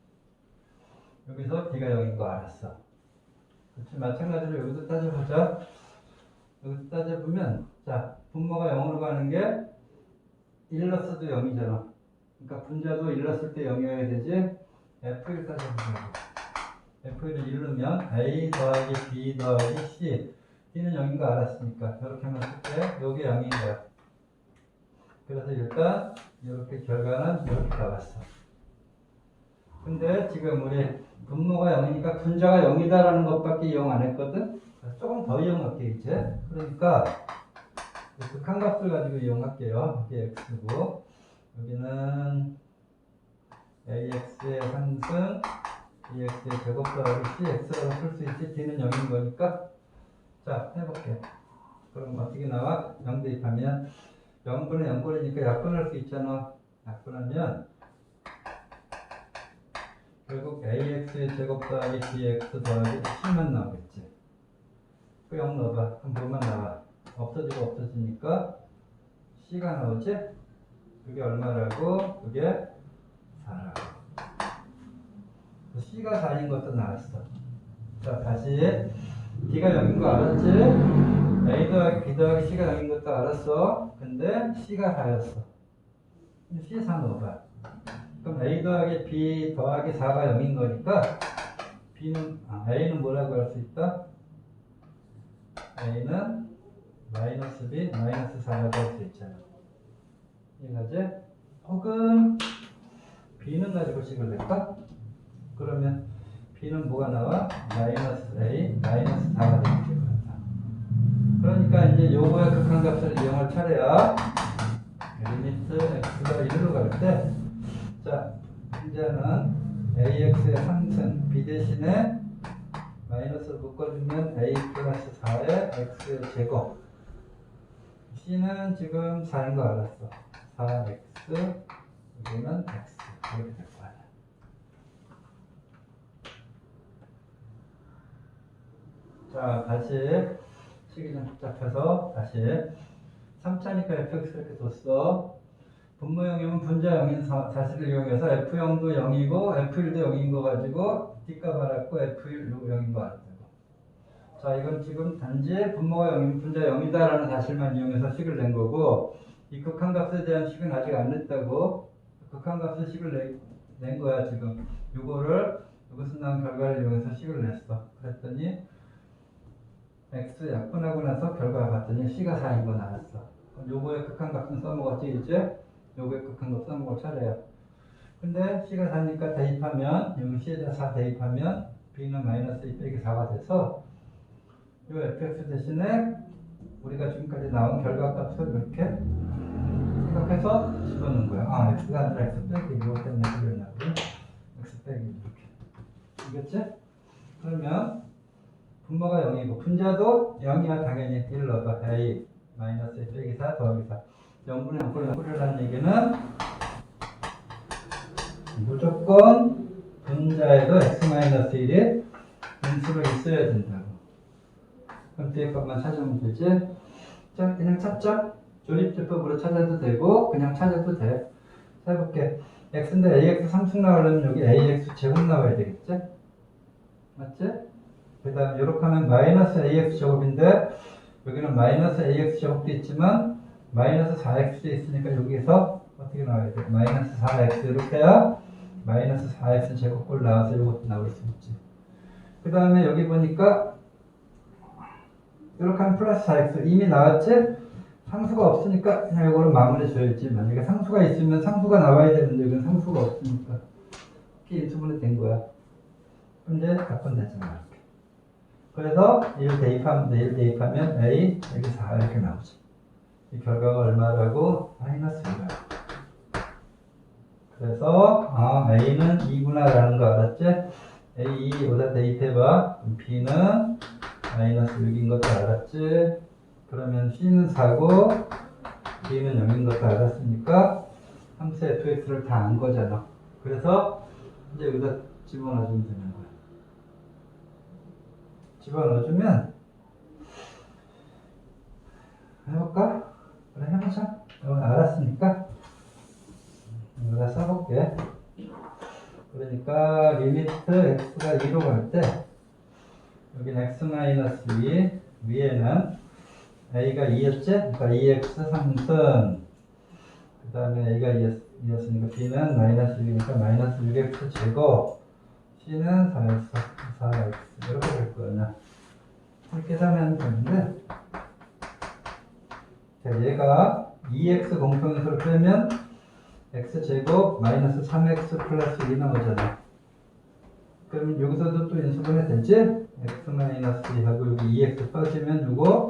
여기서 b가 0인 거 알았어. 그렇지. 마찬가지로 여기도 따져보자. 여기서 따져보면 자, 분모가 0으로 가는 게 1 넣었어도 0이잖아. 그러니까 분자도 1 넣었을 때 0이어야 되지. f1 따져보자고. f1을 1 넣으면 a 더하기 b 더하기 c. b는 0인 거 알았으니까 이렇게 하면 쓸 때 이게 0인 거야. 그래서 일단 이렇게 결과는 이렇게 나왔어. 근데 지금 우리 분모가 0이니까 분자가 0이다라는 것밖에 이용 안 했거든. 조금 더 이용할게 이제. 그러니까 극한값을 가지고 이용할게요. 여기 x고 여기는 ax의 상승 bx의 제곱 더하기 cx라고 쓸 수 있지. d는 0인 거니까. 자, 해볼게. 그럼 어떻게 나와? 0 대입하면 0분의 0꼴이니까 약분할 수 있잖아. 약분하면 결국 ax의 제곱 더하기 bx 더하기 c만 나오겠지. 그 0 넣어봐. 그럼 뭐만 나와? 없어지고 없어지니까 c가 나오지? 그게 얼마라고? 그게 4라고. c가 4인 것도 나왔어. 자, 다시 d가 0인 거 알았지? a 더하기 b 더하기 c가 0인 것도 알았어. 근데 c가 4였어. c 4 넣어봐. 그럼 a 더하기 b 더하기 4가 0인 거니까 a는 뭐라고 할 수 있다? a는 마이너스 b 마이너스 4라고 할 수 있잖아. 이해가지? 혹은 b는 가지고 식을 낼까? 그러면 b는 뭐가 나와? 마이너스 a 마이너스 4가 되겠지. 그러니까 이제 요거의 극한값을 이용할 차례야. 리미트 x가 1로 갈 때, 자, 이제는 ax의 상승 b 대신에 마이너스를 묶어주면 a 플러스 4의 x의 제곱. c는 지금 4인 거 알았어. 4x 여기는 x 이렇게 될 거 아니야. 자, 다시 식이 좀 복잡해서 다시 3차니까 fx 이렇게 뒀어. 분모 0이면 분자 0인 사실을 이용해서 f0도 0이고 f1도 0인 거 가지고 d값 알았고 f1도 0인 거 알았다고. 자, 이건 지금 단지 분모가 0이면 분자 0이다라는 사실만 이용해서 식을 낸 거고 이 극한값에 대한 식은 아직 안 냈다고. 극한값의 식을 낸 거야 지금. 요거를 여기서 나온 결과를 이용해서 식을 냈어. 그랬더니 x 약분하고 나서 결과 봤더니 c가 4인 거 나왔어. 그럼 요거의 극한값은 써먹었지 이제? 요거의 극한값 써먹을 차례야. 근데 c가 4니까 대입하면 여기 c에다 4 대입하면 b는 마이너스 2 빼기 4가 돼서 요 fx 대신에 우리가 지금까지 나온 결과값을 이렇게 생각해서 집어넣는 거야. x가 아니라 x 빼기 이거 때문에 그랬나고. x 빼기 이렇게. 알겠지? 그러면 분모가 0이고 분자도 0이야 당연히. 1 넣어봐. a 마이너스 1 빼기 4 더하기 4 0분의 0꼴을 뿌리라는 얘기는 무조건 분자에도 x-1이 인수가 있어야 된다고. 그럼 뒤에 것만 찾으면 되지. 자, 그냥 찾자. 조립제법으로 찾아도 되고 그냥 찾아도 돼. 자, 해볼게. x인데 ax 3승 나오려면 여기 ax 제곱 나와야 되겠지? 맞지? 그 다음 이렇게 하면 마이너스 ax 제곱인데 여기는 마이너스 ax 제곱도 있지만 마이너스 4x도 있으니까 여기서 어떻게 나와야 돼? 마이너스 4x 이렇게 해야 마이너스 4x 제곱꼴 나와서 이것도 나올 수 있지. 그 다음에 여기 보니까 이렇게 하면 플러스 4x 이미 나왔지? 상수가 없으니까 그냥 이거를 마무리 줘야지. 만약에 상수가 있으면 상수가 나와야 되는데 이건 상수가 없으니까 이렇게 인수분해 된 거야. 그럼 이제 바꾸면 되잖아. 이렇게. 그래서 1 대입하면 돼. 1 대입하면 a 여기 4 이렇게 나오지. 이 결과가 얼마라고? 마이너스 2야. 그래서 a는 2구나 라는 거 알았지? a 2 여기다 대입해봐. b는 마이너스 6인 것도 알았지? 그러면 c는 4고 b는 0인 것도 알았으니까 함수 fx를 다 안 거잖아. 그래서 이제 여기다 집어넣어주면 되는 거야. 집어넣어주면 해볼까? 그래 해보자. 알았으니까 여기다 써볼게. 그러니까 리미트 x가 2로 갈 때 여기는 x-2 위에는 a가 2였지? 그러니까 2x 상승 그 다음에 a가 2였으니까 b는 마이너스 6이니까 마이너스 6x 제곱 c는 4x 이렇게 될 거야. 이렇게 하면 되는데 자, 얘가 2x 공통인수를 빼면 x제곱 마이너스 3x 플러스 1이 나오잖아. 그러면 여기서도 또 인수분해 되지? x-2하고 여기 2x 빠지면 이거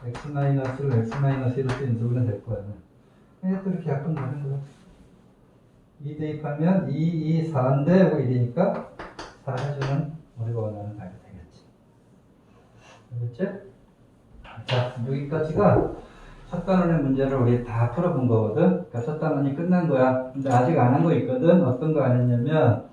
x-1을 x-1로 또 인수분해 될 거야. 이게 또 이렇게 약분 되는 거야. 2 대입하면 2, 4인데 여기 1이니까 4 해주면 우리가 원하는 답이 되겠지. 알겠지? 자, 여기까지가 첫 단원의 문제를 우리 다 풀어본 거거든. 그러니까 첫 단원이 끝난 거야. 근데 아직 안 한 거 있거든. 어떤 거 안 했냐면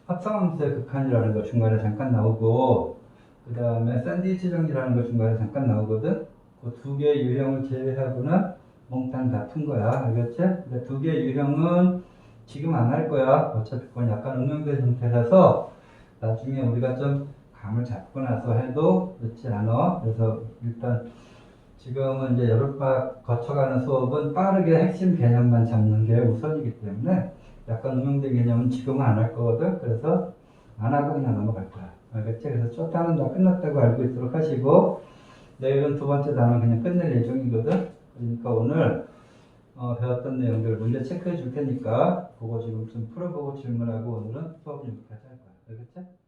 합성함수의 극한이라는 거 중간에 잠깐 나오고 그 다음에 샌드위치 정리라는 거 중간에 잠깐 나오거든. 그 두 개의 유형을 제외하고는 몽땅 다 푼 거야. 알겠지? 근데 두 개의 유형은 지금 안 할 거야. 어차피 그건 약간 응용된 형태라서 나중에 우리가 좀 감을 잡고 나서 해도 늦지 않아. 그래서 일단 지금은 이제 여름방학 거쳐가는 수업은 빠르게 핵심 개념만 잡는 게 우선이기 때문에 약간 응용된 개념은 지금은 안 할 거거든. 그래서 안 하고 그냥 넘어갈 거야. 알겠지? 그래서 첫 단은 다 끝났다고 알고 있도록 하시고 내일은 두 번째 단은 그냥 끝낼 예정이거든. 그러니까 오늘 배웠던 내용들 문제 체크해 줄 테니까 그거 지금 좀 풀어보고 질문하고 오늘은 수업 여기까지 할 거야. 알겠지?